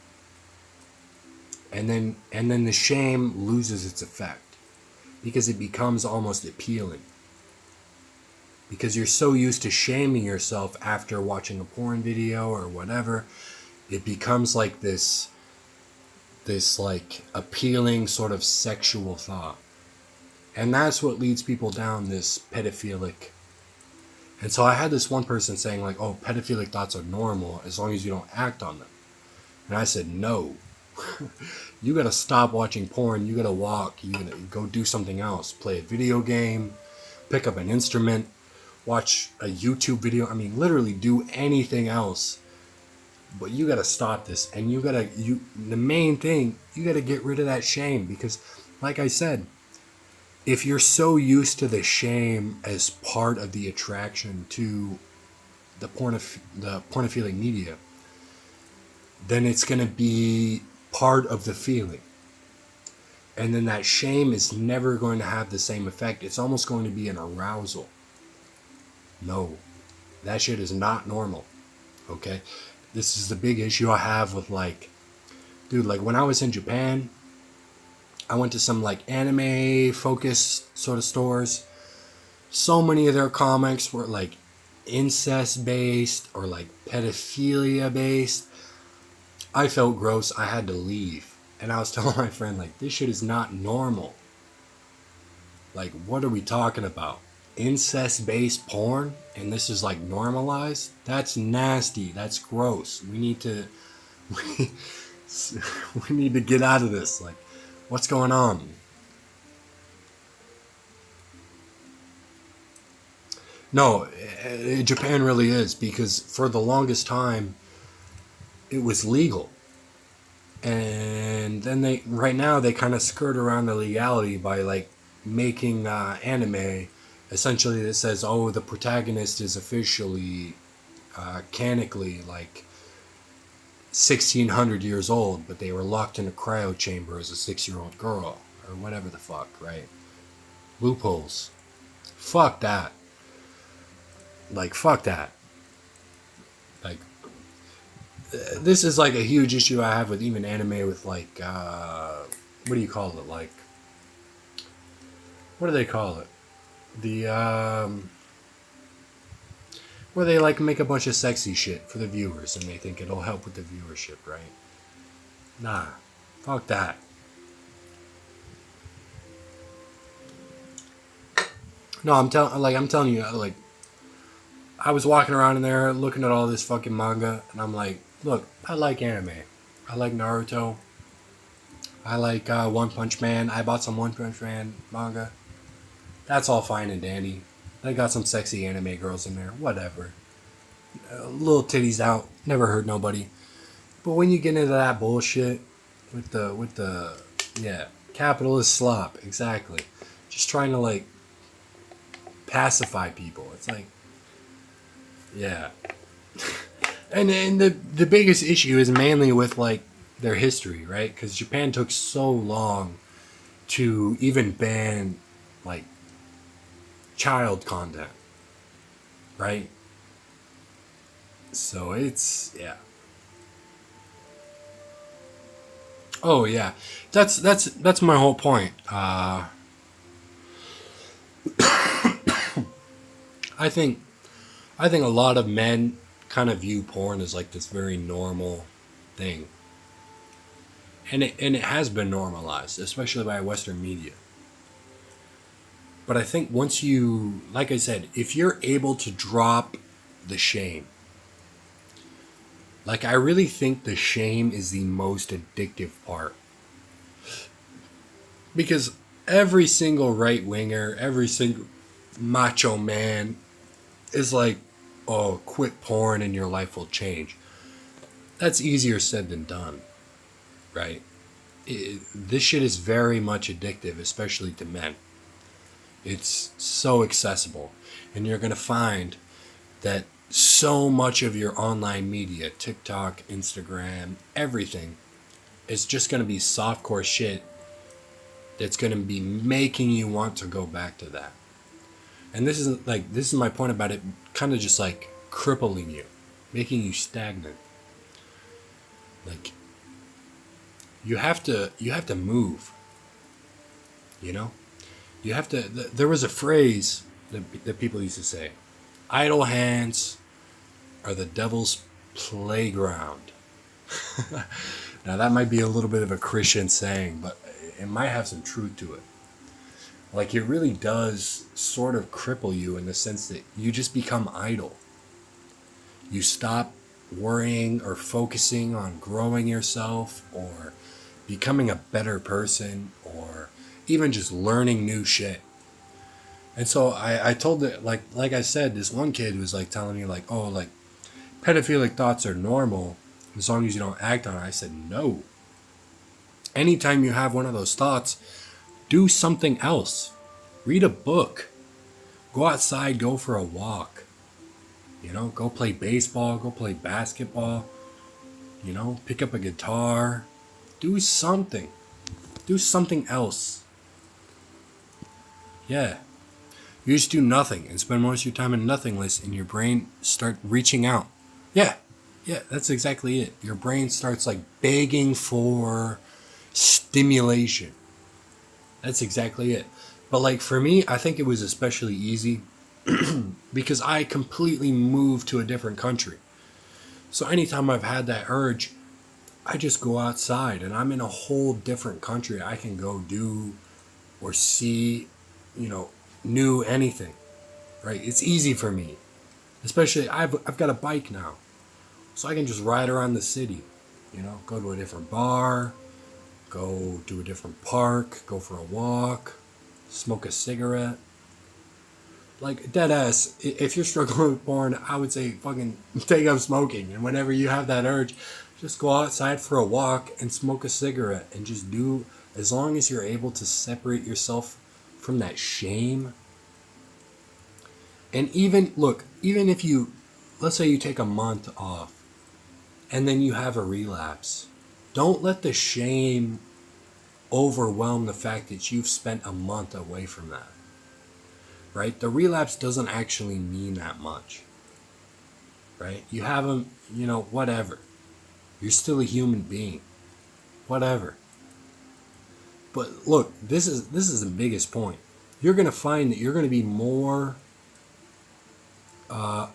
And then the shame loses its effect because it becomes almost appealing. Because you're so used to shaming yourself after watching a porn video or whatever, it becomes like this like appealing sort of sexual thought. And that's what leads people down this pedophilic. And so I had this one person saying like, oh, pedophilic thoughts are normal as long as you don't act on them. And I said, no. You gotta stop watching porn. You gotta walk. You gotta go do something else. Play a video game. Pick up an instrument. Watch a YouTube video. I mean, literally do anything else. But you gotta stop this. And the main thing, you gotta get rid of that shame. Because, like I said, if you're so used to the shame as part of the attraction to the pornophilic media, then it's gonna be part of the feeling. And then that shame is never going to have the same effect. It's almost going to be an arousal. No, that shit is not normal. Okay? This is the big issue I have with like, dude, like when I was in Japan, I went to some like anime focused sort of stores. So many of their comics were like incest based or like pedophilia based. I felt gross. I had to leave. And I was telling my friend, like, this shit is not normal. Like, what are we talking about? Incest-based porn? And this is, like, normalized? That's nasty. That's gross. We need to get out of this. Like, what's going on? No, Japan really is. Because for the longest time, it was legal. And then right now they kind of skirt around the legality by like making anime essentially that says, oh, the protagonist is officially canonically like 1600 years old, but they were locked in a cryo chamber as a 6-year-old girl or whatever the fuck, right? Loopholes. Fuck that. Like, fuck that. Like, this is like a huge issue I have with even anime with like, what do you call it? Like, what do they call it? The, where they like make a bunch of sexy shit for the viewers and they think it'll help with the viewership, right? Nah, fuck that. No, I'm telling you, like, I was walking around in there looking at all this fucking manga and I'm like, look, I like anime. I like Naruto. I like One Punch Man. I bought some One Punch Man manga. That's all fine and dandy. They got some sexy anime girls in there. Whatever. Little titties out. Never hurt nobody. But when you get into that bullshit with the capitalist slop, exactly. Just trying to like pacify people. It's like, yeah. And the biggest issue is mainly with like their history, right? Because Japan took so long to even ban like child content, right? So it's yeah. Oh yeah, that's my whole point. I think I think a lot of men kind of view porn as like this very normal thing, and it has been normalized, especially by Western media. But I think once you, like I said, if you're able to drop the shame, like I really think the shame is the most addictive part because every single right winger, every single macho man is like, oh, quit porn and your life will change. That's easier said than done, right? This shit is very much addictive, especially to men. It's so accessible. And you're going to find that so much of your online media, TikTok, Instagram, everything, is just going to be softcore shit that's going to be making you want to go back to that. And this is my point about it kind of just like crippling you, making you stagnant. Like you have to move, you know? You have to there was a phrase that people used to say, idle hands are the devil's playground. Now that might be a little bit of a Christian saying, but it might have some truth to it. Like it really does sort of cripple you in the sense that you just become idle. You stop worrying or focusing on growing yourself or becoming a better person or even just learning new shit. And so I told it like I said, this one kid was like telling me like, oh, like pedophilic thoughts are normal as long as you don't act on it. I said, no. Anytime you have one of those thoughts, do something else. Read a book. Go outside, go for a walk. You know, go play baseball, go play basketball. You know, pick up a guitar. Do something. Do something else. Yeah. You just do nothing and spend most of your time in nothingness and your brain start reaching out. Yeah. Yeah, that's exactly it. Your brain starts like begging for stimulation. That's exactly it. But like for me, I think it was especially easy because I completely moved to a different country. So anytime I've had that urge, I just go outside and I'm in a whole different country. I can go do or see, you know, new anything, right? It's easy for me. Especially I've got a bike now. So I can just ride around the city, you know, go to a different bar, go to a different park, go for a walk, smoke a cigarette. Like, dead ass, if you're struggling with porn, I would say fucking take up smoking. And whenever you have that urge, just go outside for a walk and smoke a cigarette. And just do, as long as you're able to separate yourself from that shame. And even, look, even if you, let's say you take a month off and then you have a relapse, don't let the shame overwhelm the fact that you've spent a month away from that. Right? The relapse doesn't actually mean that much. Right? You have them, you know, whatever. You're still a human being. Whatever. But look, this is the biggest point. You're going to find that you're going to be more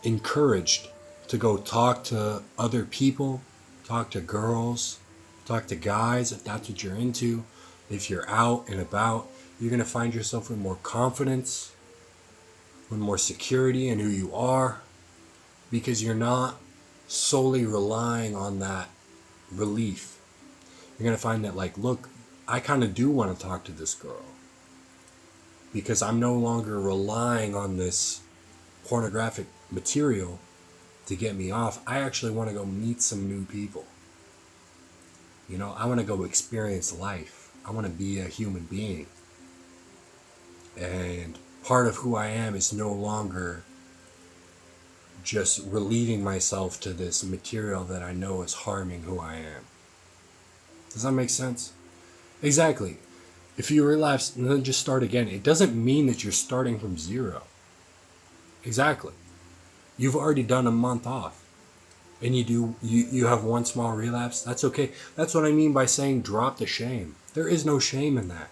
encouraged to go talk to other people, talk to girls, talk to guys if that's what you're into. If you're out and about, you're going to find yourself with more confidence, with more security in who you are, because you're not solely relying on that relief. You're going to find that, like, look, I kind of do want to talk to this girl because I'm no longer relying on this pornographic material to get me off. I actually want to go meet some new people. You know, I want to go experience life. I want to be a human being. And part of who I am is no longer just relieving myself to this material that I know is harming who I am. Does that make sense? Exactly. If you relapse and then just start again, it doesn't mean that you're starting from zero. Exactly. You've already done a month off. and you have one small relapse, that's okay. That's what I mean by saying drop the shame. There is no shame in that.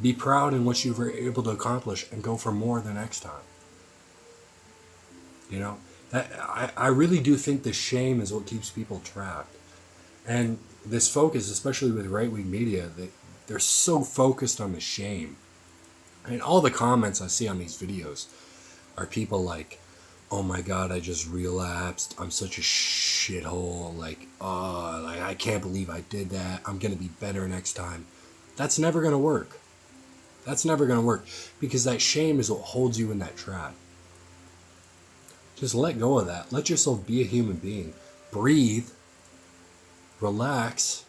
Be proud in what you were able to accomplish and go for more the next time. You know, I really do think the shame is what keeps people trapped. And this focus, especially with right wing media, they're so focused on the shame. And all the comments I see on these videos are people like, oh my god, I just relapsed. I'm such a shithole. Like, oh, like, I can't believe I did that. I'm going to be better next time. That's never going to work. That's never going to work because that shame is what holds you in that trap. Just let go of that. Let yourself be a human being. Breathe. Relax.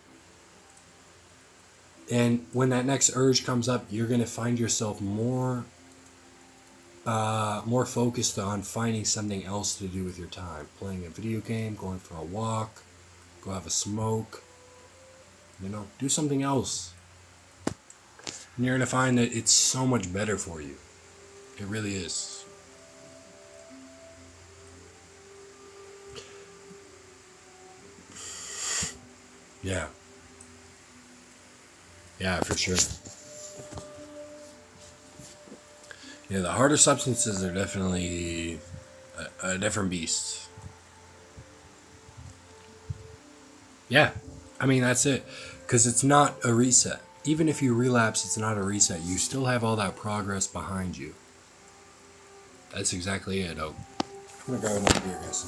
And when that next urge comes up, you're going to find yourself more focused on finding something else to do with your time. Playing a video game, going for a walk, go have a smoke. You know, do something else. And you're going to find that it's so much better for you. It really is. Yeah. Yeah, for sure. Yeah, the harder substances are definitely a different beast. Yeah, I mean, that's it. Because it's not a reset. Even if you relapse, it's not a reset. You still have all that progress behind you. That's exactly it. Oh, I'm going to grab another beer, guys.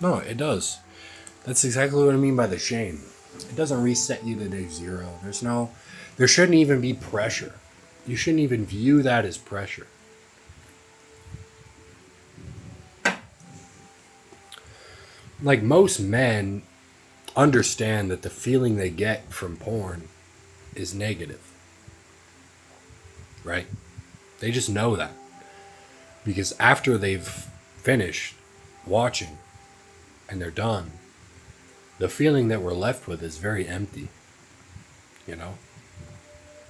No, it does. That's exactly what I mean by the shame. It doesn't reset you to day zero. There shouldn't even be pressure. You shouldn't even view that as pressure. Like most men understand that the feeling they get from porn is negative. Right? They just know that. Because after they've finished watching and they're done, the feeling that we're left with is very empty. You know?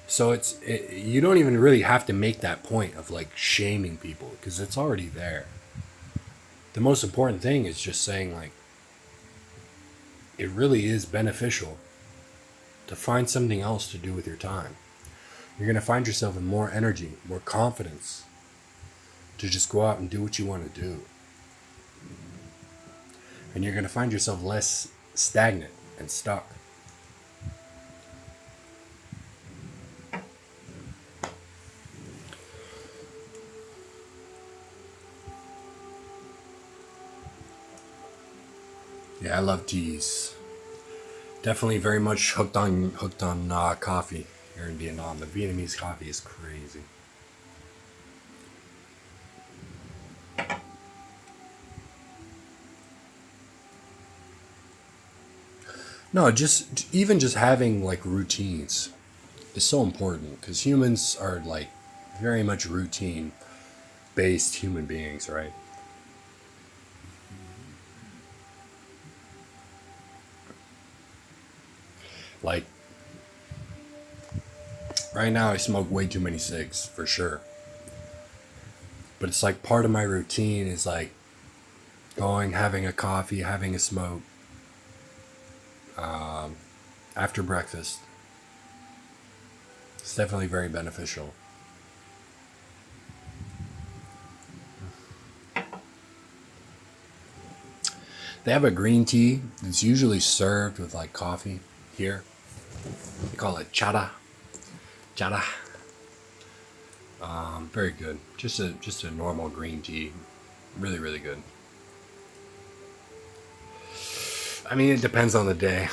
So you don't even really have to make that point of like shaming people because it's already there. The most important thing is just saying like, it really is beneficial to find something else to do with your time. You're going to find yourself with more energy, more confidence to just go out and do what you want to do. And you're going to find yourself less stagnant and stuck. Yeah, I love teas. Definitely very much hooked on coffee here in Vietnam. The Vietnamese coffee is crazy. No, just having like routines is so important because humans are like very much routine based human beings, right? Like right now I smoke way too many cigs for sure. But it's like part of my routine is like going, having a coffee, having a smoke after breakfast. It's definitely very beneficial. They have a green tea that's usually served with like coffee here. They call it chata. Chata. Very good. Just a normal green tea. Really, really good. I mean, it depends on the day.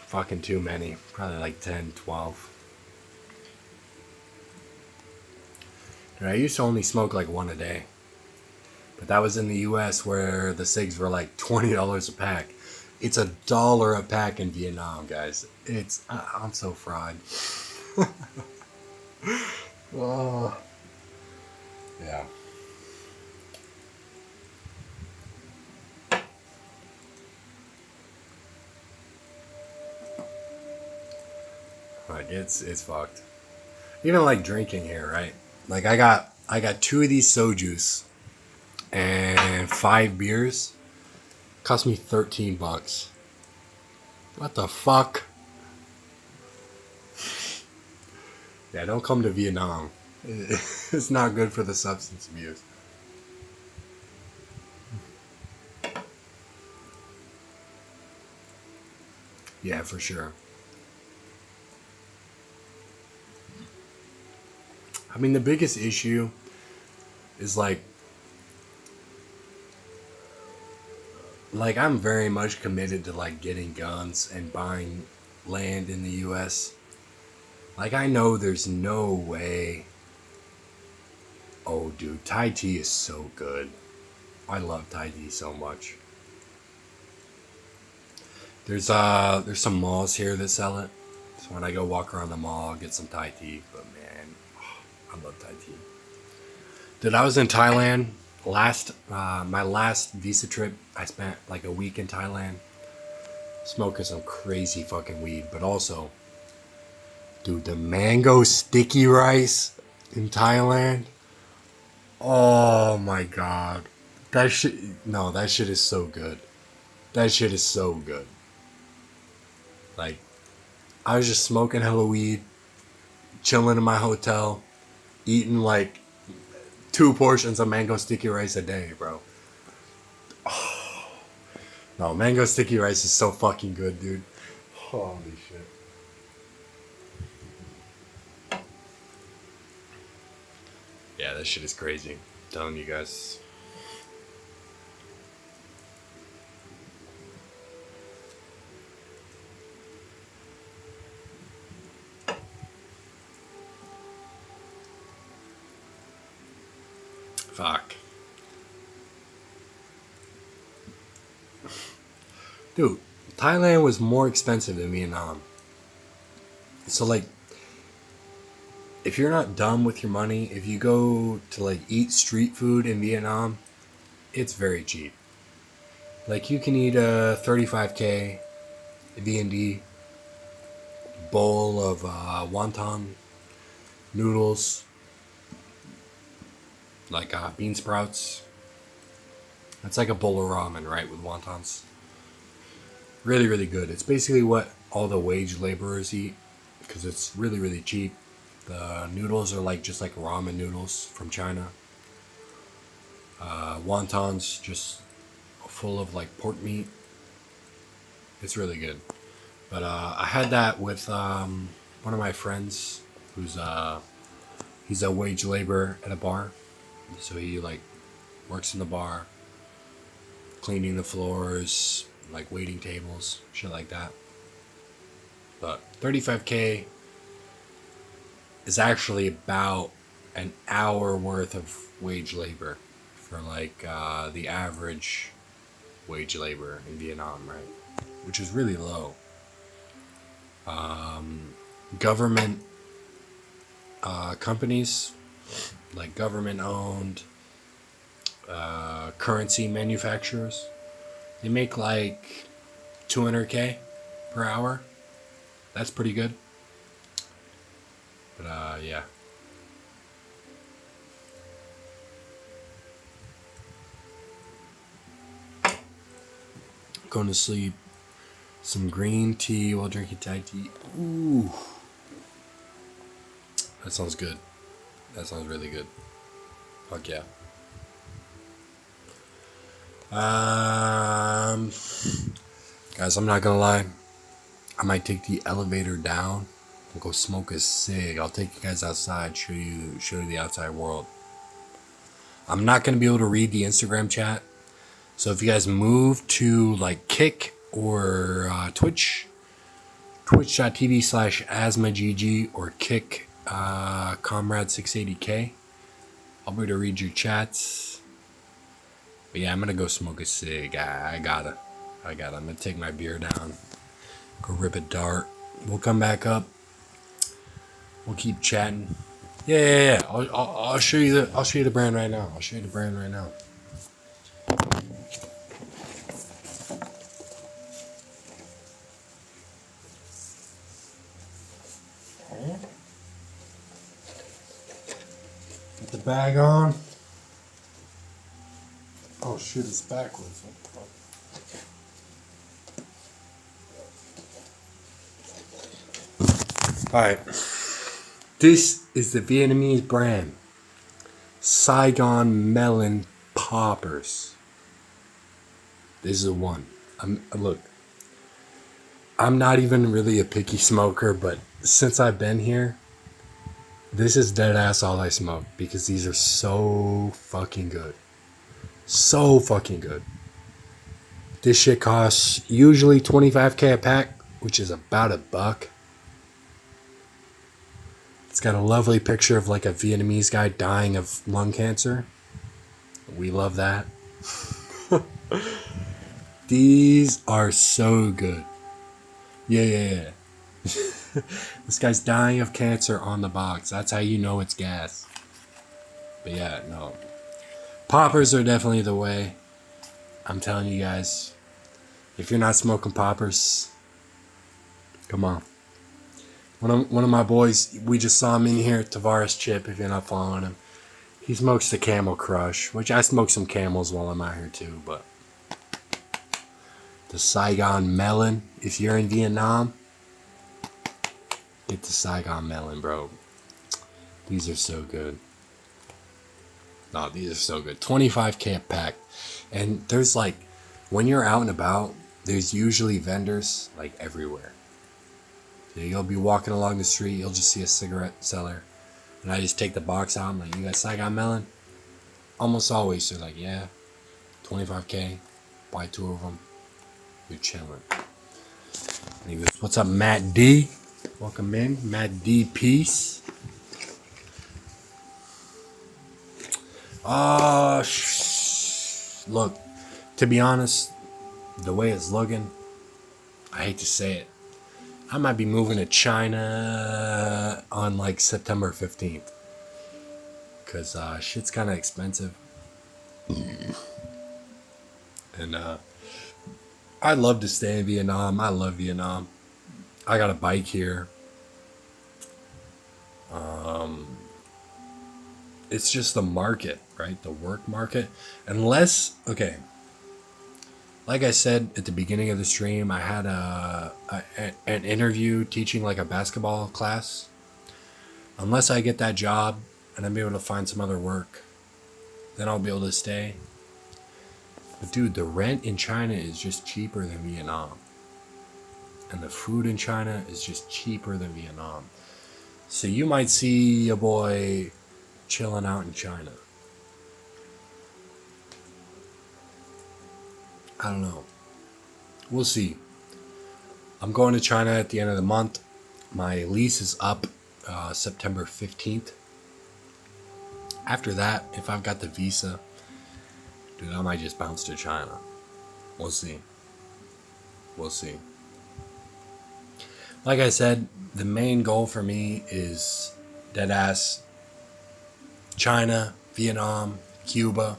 Fucking too many. Probably like 10, 12. And I used to only smoke like one a day. But that was in the US where the cigs were like $20 a pack. It's $1 a pack in Vietnam, guys. I'm so fried. Oh. Yeah. Like it's fucked. Even like drinking here, right? Like I got 2 of these soju's and 5 beers. Cost me $13. What the fuck? Yeah, don't come to Vietnam. It's not good for the substance abuse. Yeah, for sure. I mean, the biggest issue is like I'm very much committed to like getting guns and buying land in the US. Like I know there's no way. Oh dude, Thai tea is so good. I love Thai tea so much. There's some malls here that sell it. So when I go walk around the mall, I'll get some Thai tea. But man, I love Thai tea. Dude, I was in Thailand my last visa trip. I spent like a week in Thailand smoking some crazy fucking weed, but also, dude, the mango sticky rice in Thailand. Oh my god, that shit. No, that shit is so good. That shit is so good. Like, I was just smoking hella weed, chilling in my hotel, eating like 2 portions of mango sticky rice a day, bro. No, mango sticky rice is so fucking good, dude. Holy shit. Yeah, that shit is crazy. I'm telling you guys. Fuck. Dude, Thailand was more expensive than Vietnam. So, like, if you're not dumb with your money, if you go to, like, eat street food in Vietnam, it's very cheap. Like, you can eat a 35K V&D bowl of wonton noodles, like bean sprouts. That's like a bowl of ramen, right, with wontons. Really, really good. It's basically what all the wage laborers eat because it's really, really cheap. The noodles are like just like ramen noodles from China. Wontons just full of like pork meat. It's really good. But I had that with one of my friends who's he's a wage laborer at a bar. So he like works in the bar, cleaning the floors, like waiting tables, shit like that. But 35K is actually about an hour worth of wage labor for like the average wage labor in Vietnam, right? Which is really low. Government companies, like government owned currency manufacturers, they make like 200K per hour. That's pretty good. But yeah. Going to sleep. Some green tea while drinking Thai tea. Ooh. That sounds good. That sounds really good. Fuck yeah. Guys, I'm not gonna lie. I might take the elevator down and go smoke a cig. I'll take you guys outside, show you the outside world. I'm not gonna be able to read the Instagram chat, so if you guys move to like Kick or Twitch, twitch.tv/asthmagg or Kick Comrade680K, I'll be able to read your chats. But yeah, I'm gonna go smoke a cig. I gotta. I'm gonna take my beer down, go rip a dart. We'll come back up. We'll keep chatting. Yeah. I'll show you the brand right now. bag on. Oh shit, it's backwards. What the fuck? Alright. This is the Vietnamese brand. Saigon Melon Poppers. This is the one. Look, I'm not even really a picky smoker, but since I've been here, this is dead ass all I smoke because these are so fucking good. So fucking good. This shit costs usually $25K a pack, which is about $1. It's got a lovely picture of like a Vietnamese guy dying of lung cancer. We love that. These are so good. Yeah. This guy's dying of cancer on the box. That's how you know it's gas. But yeah, no. Poppers are definitely the way. I'm telling you guys. If you're not smoking poppers, come on. One of my boys, we just saw him in here, Tavares Chip, if you're not following him. He smokes the Camel Crush, which I smoke some Camels while I'm out here too, but the Saigon Melon, if you're in Vietnam, get the Saigon Melon, bro. These are so good. No, these are so good. $25K a pack. And there's like, when you're out and about, there's usually vendors like everywhere. So you'll be walking along the street, you'll just see a cigarette seller. And I just take the box out, I'm like, you got Saigon Melon? Almost always, they're like, yeah, $25K, buy 2 of them. You're chilling. Anyways, what's up, Matt D? Welcome in, Matt D. Peace. Look, to be honest, the way it's looking, I hate to say it, I might be moving to China on like September 15th. Because shit's kind of expensive. And I'd love to stay in Vietnam. I love Vietnam. I got a bike here. It's just the market, right? The work market. Unless, okay. Like I said at the beginning of the stream, I had an interview teaching like a basketball class. Unless I get that job and I'm able to find some other work, then I'll be able to stay. But dude, the rent in China is just cheaper than Vietnam. And the food in China is just cheaper than Vietnam. So you might see your boy chilling out in China. I don't know. We'll see. I'm going to China at the end of the month. My lease is up September 15th. After that, if I've got the visa, dude, I might just bounce to China. We'll see. We'll see. Like I said, the main goal for me is deadass China, Vietnam, Cuba,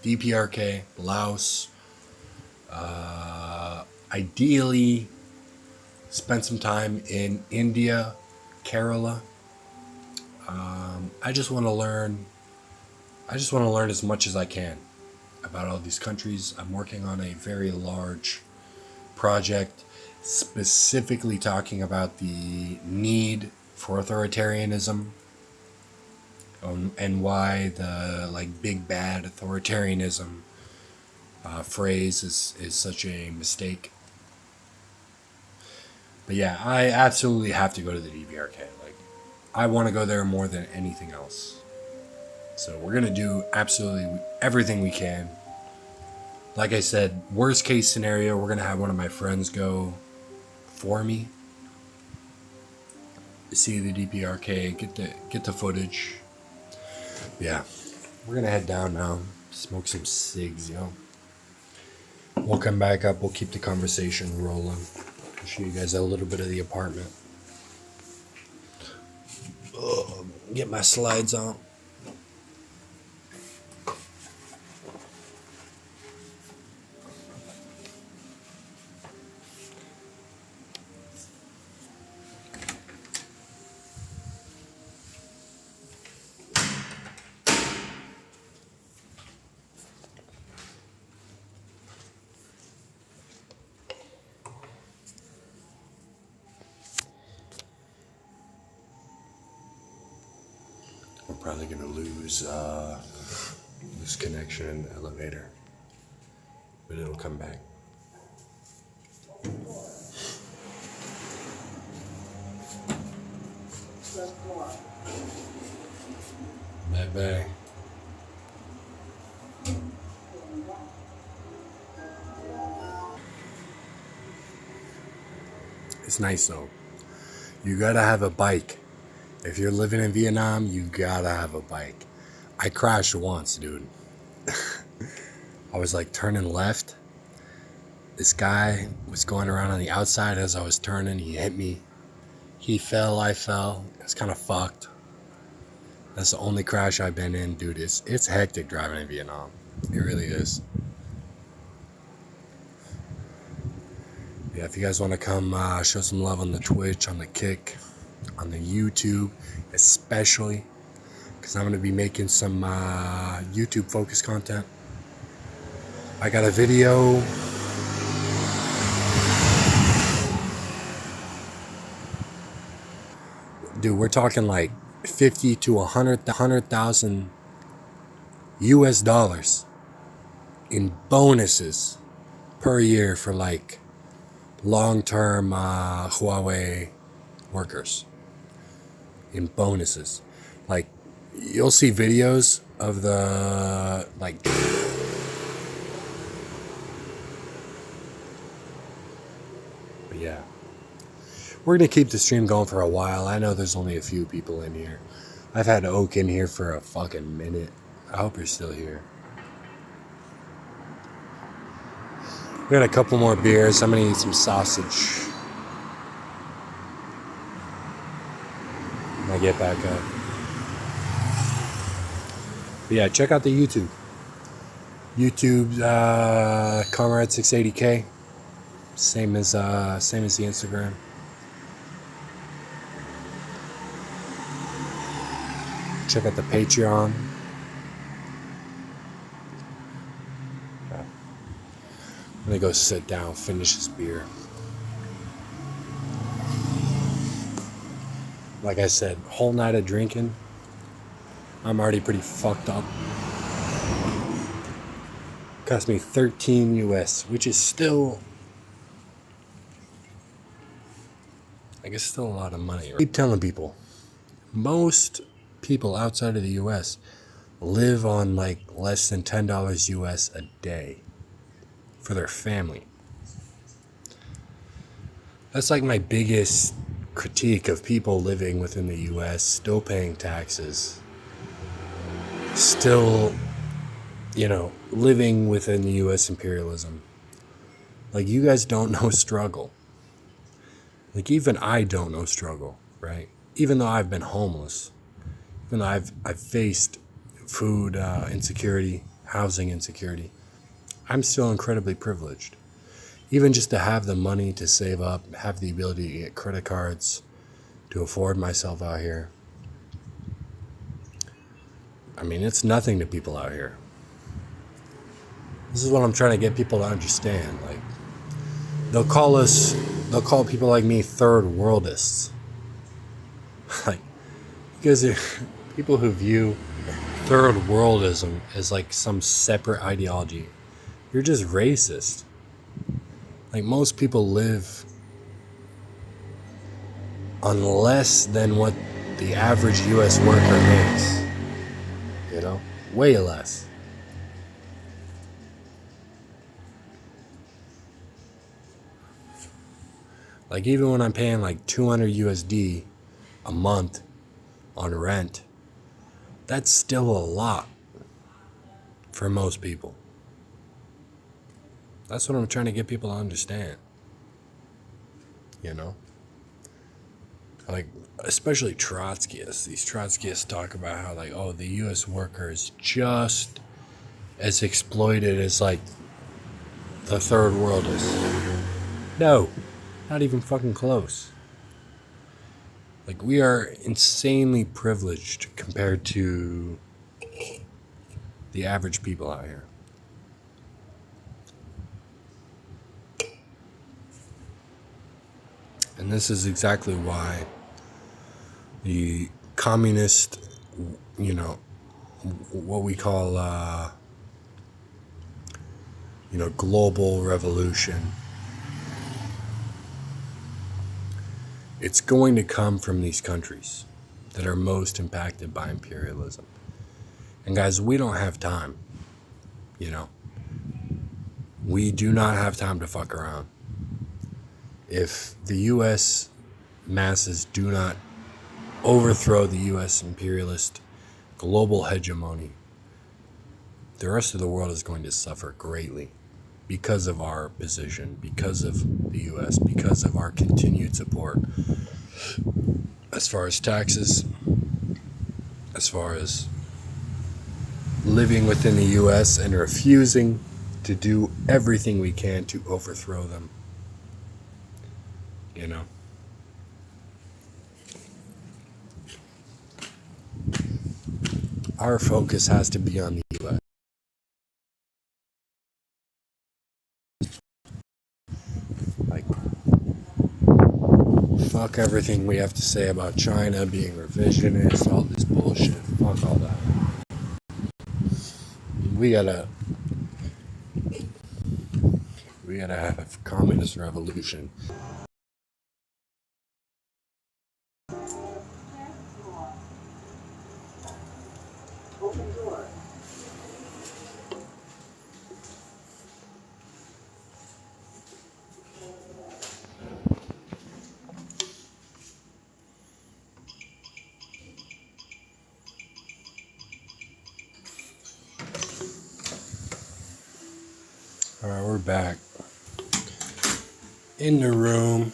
DPRK, Laos. Ideally, spend some time in India, Kerala. I just want to learn. I just want to learn as much as I can about all these countries. I'm working on a very large project, specifically talking about the need for authoritarianism, and why the like big bad authoritarianism phrase is such a mistake. But yeah, I absolutely have to go to the DPRK. Like, I want to go there more than anything else. So we're gonna do absolutely everything we can. Like I said, worst case scenario, we're gonna have one of my friends go for me, see the DPRK, get the footage. Yeah, we're gonna head down now, smoke some cigs, yo. We'll come back up. We'll keep the conversation rolling. I'll show you guys a little bit of the apartment. Get my slides on. Probably gonna lose connection in the elevator, but it'll come back. Bye bye. It's nice though. You gotta have a bike. If you're living in Vietnam, you gotta have a bike. I crashed once, dude. I was like turning left. This guy was going around on the outside as I was turning. He hit me. He fell, I fell. It's kind of fucked. That's the only crash I've been in, dude. It's hectic driving in Vietnam. It really is. Yeah, if you guys want to come show some love on the Twitch, on the Kick, on the YouTube, especially, because I'm going to be making some YouTube focused content. I got a video. Dude, we're talking like 50 to 100,000 US dollars in bonuses per year for like long-term Huawei workers. In bonuses. Like, you'll see videos of the, like, but yeah. We're going to keep the stream going for a while. I know there's only a few people in here. I've had Oak in here for a fucking minute. I hope you're still here. We got a couple more beers. I'm going to eat some sausage when I get back up. But yeah, check out the YouTube. YouTube, Comrade680K. Same as the Instagram. Check out the Patreon. Okay. I'm gonna go sit down, finish this beer. Like I said, whole night of drinking. I'm already pretty fucked up. Cost me 13 US, which is still, I guess, still a lot of money. I keep telling people, most people outside of the US live on like less than $10 US a day for their family. That's like my biggest critique of people living within the US, still paying taxes, still, living within the US imperialism. Like, you guys don't know struggle. Like, even I don't know struggle, right? Even though I've been homeless. Even though I've faced food insecurity, housing insecurity, I'm still incredibly privileged. Even just to have the money to save up, have the ability to get credit cards, to afford myself out here. I mean, it's nothing to people out here. This is what I'm trying to get people to understand. Like, they'll call people like me third worldists. Like, because people who view third worldism as like some separate ideology, you're just racist. Like, most people live on less than what the average US worker makes. Way less. Like, even when I'm paying like 200 USD a month on rent, that's still a lot for most people. That's what I'm trying to get people to understand. Like, especially Trotskyists. These Trotskyists talk about how, like, oh, the U.S. worker is just as exploited as, like, the third world is. No, not even fucking close. Like, we are insanely privileged compared to the average people out here. And this is exactly why the communist you know, what we call, global revolution. It's going to come from these countries that are most impacted by imperialism. And guys, we don't have time. We do not have time to fuck around. If the U.S. masses do not overthrow the U.S. imperialist global hegemony, the rest of the world is going to suffer greatly because of our position, because of the U.S., because of our continued support as far as taxes, as far as living within the U.S. and refusing to do everything we can to overthrow them. Our focus has to be on the U.S. Like, fuck everything we have to say about China being revisionist, all this bullshit. Fuck all that. We gotta have communist revolution. All right, we're back in the room.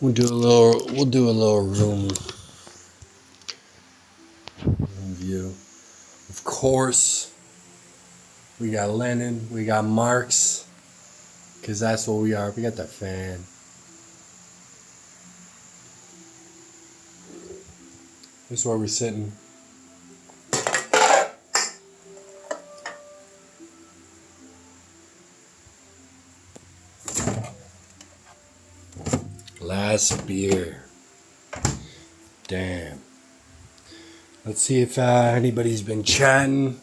We'll do a little room review. Of course, we got Lenin, we got Marx, because that's what we are. We got the fan. This is where we're sitting. Last beer. Damn. Let's see if anybody's been chatting.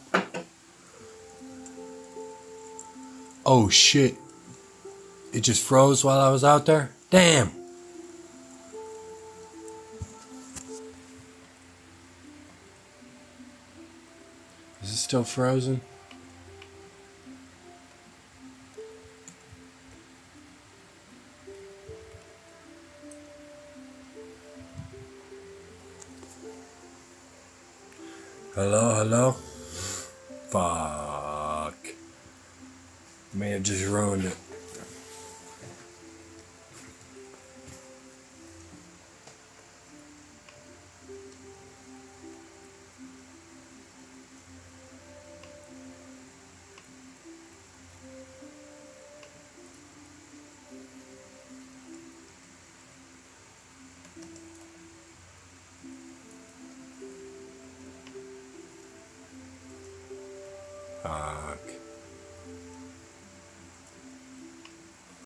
Oh shit. It just froze while I was out there? Damn. Is it still frozen? Hello? Fuck. May have just ruined it.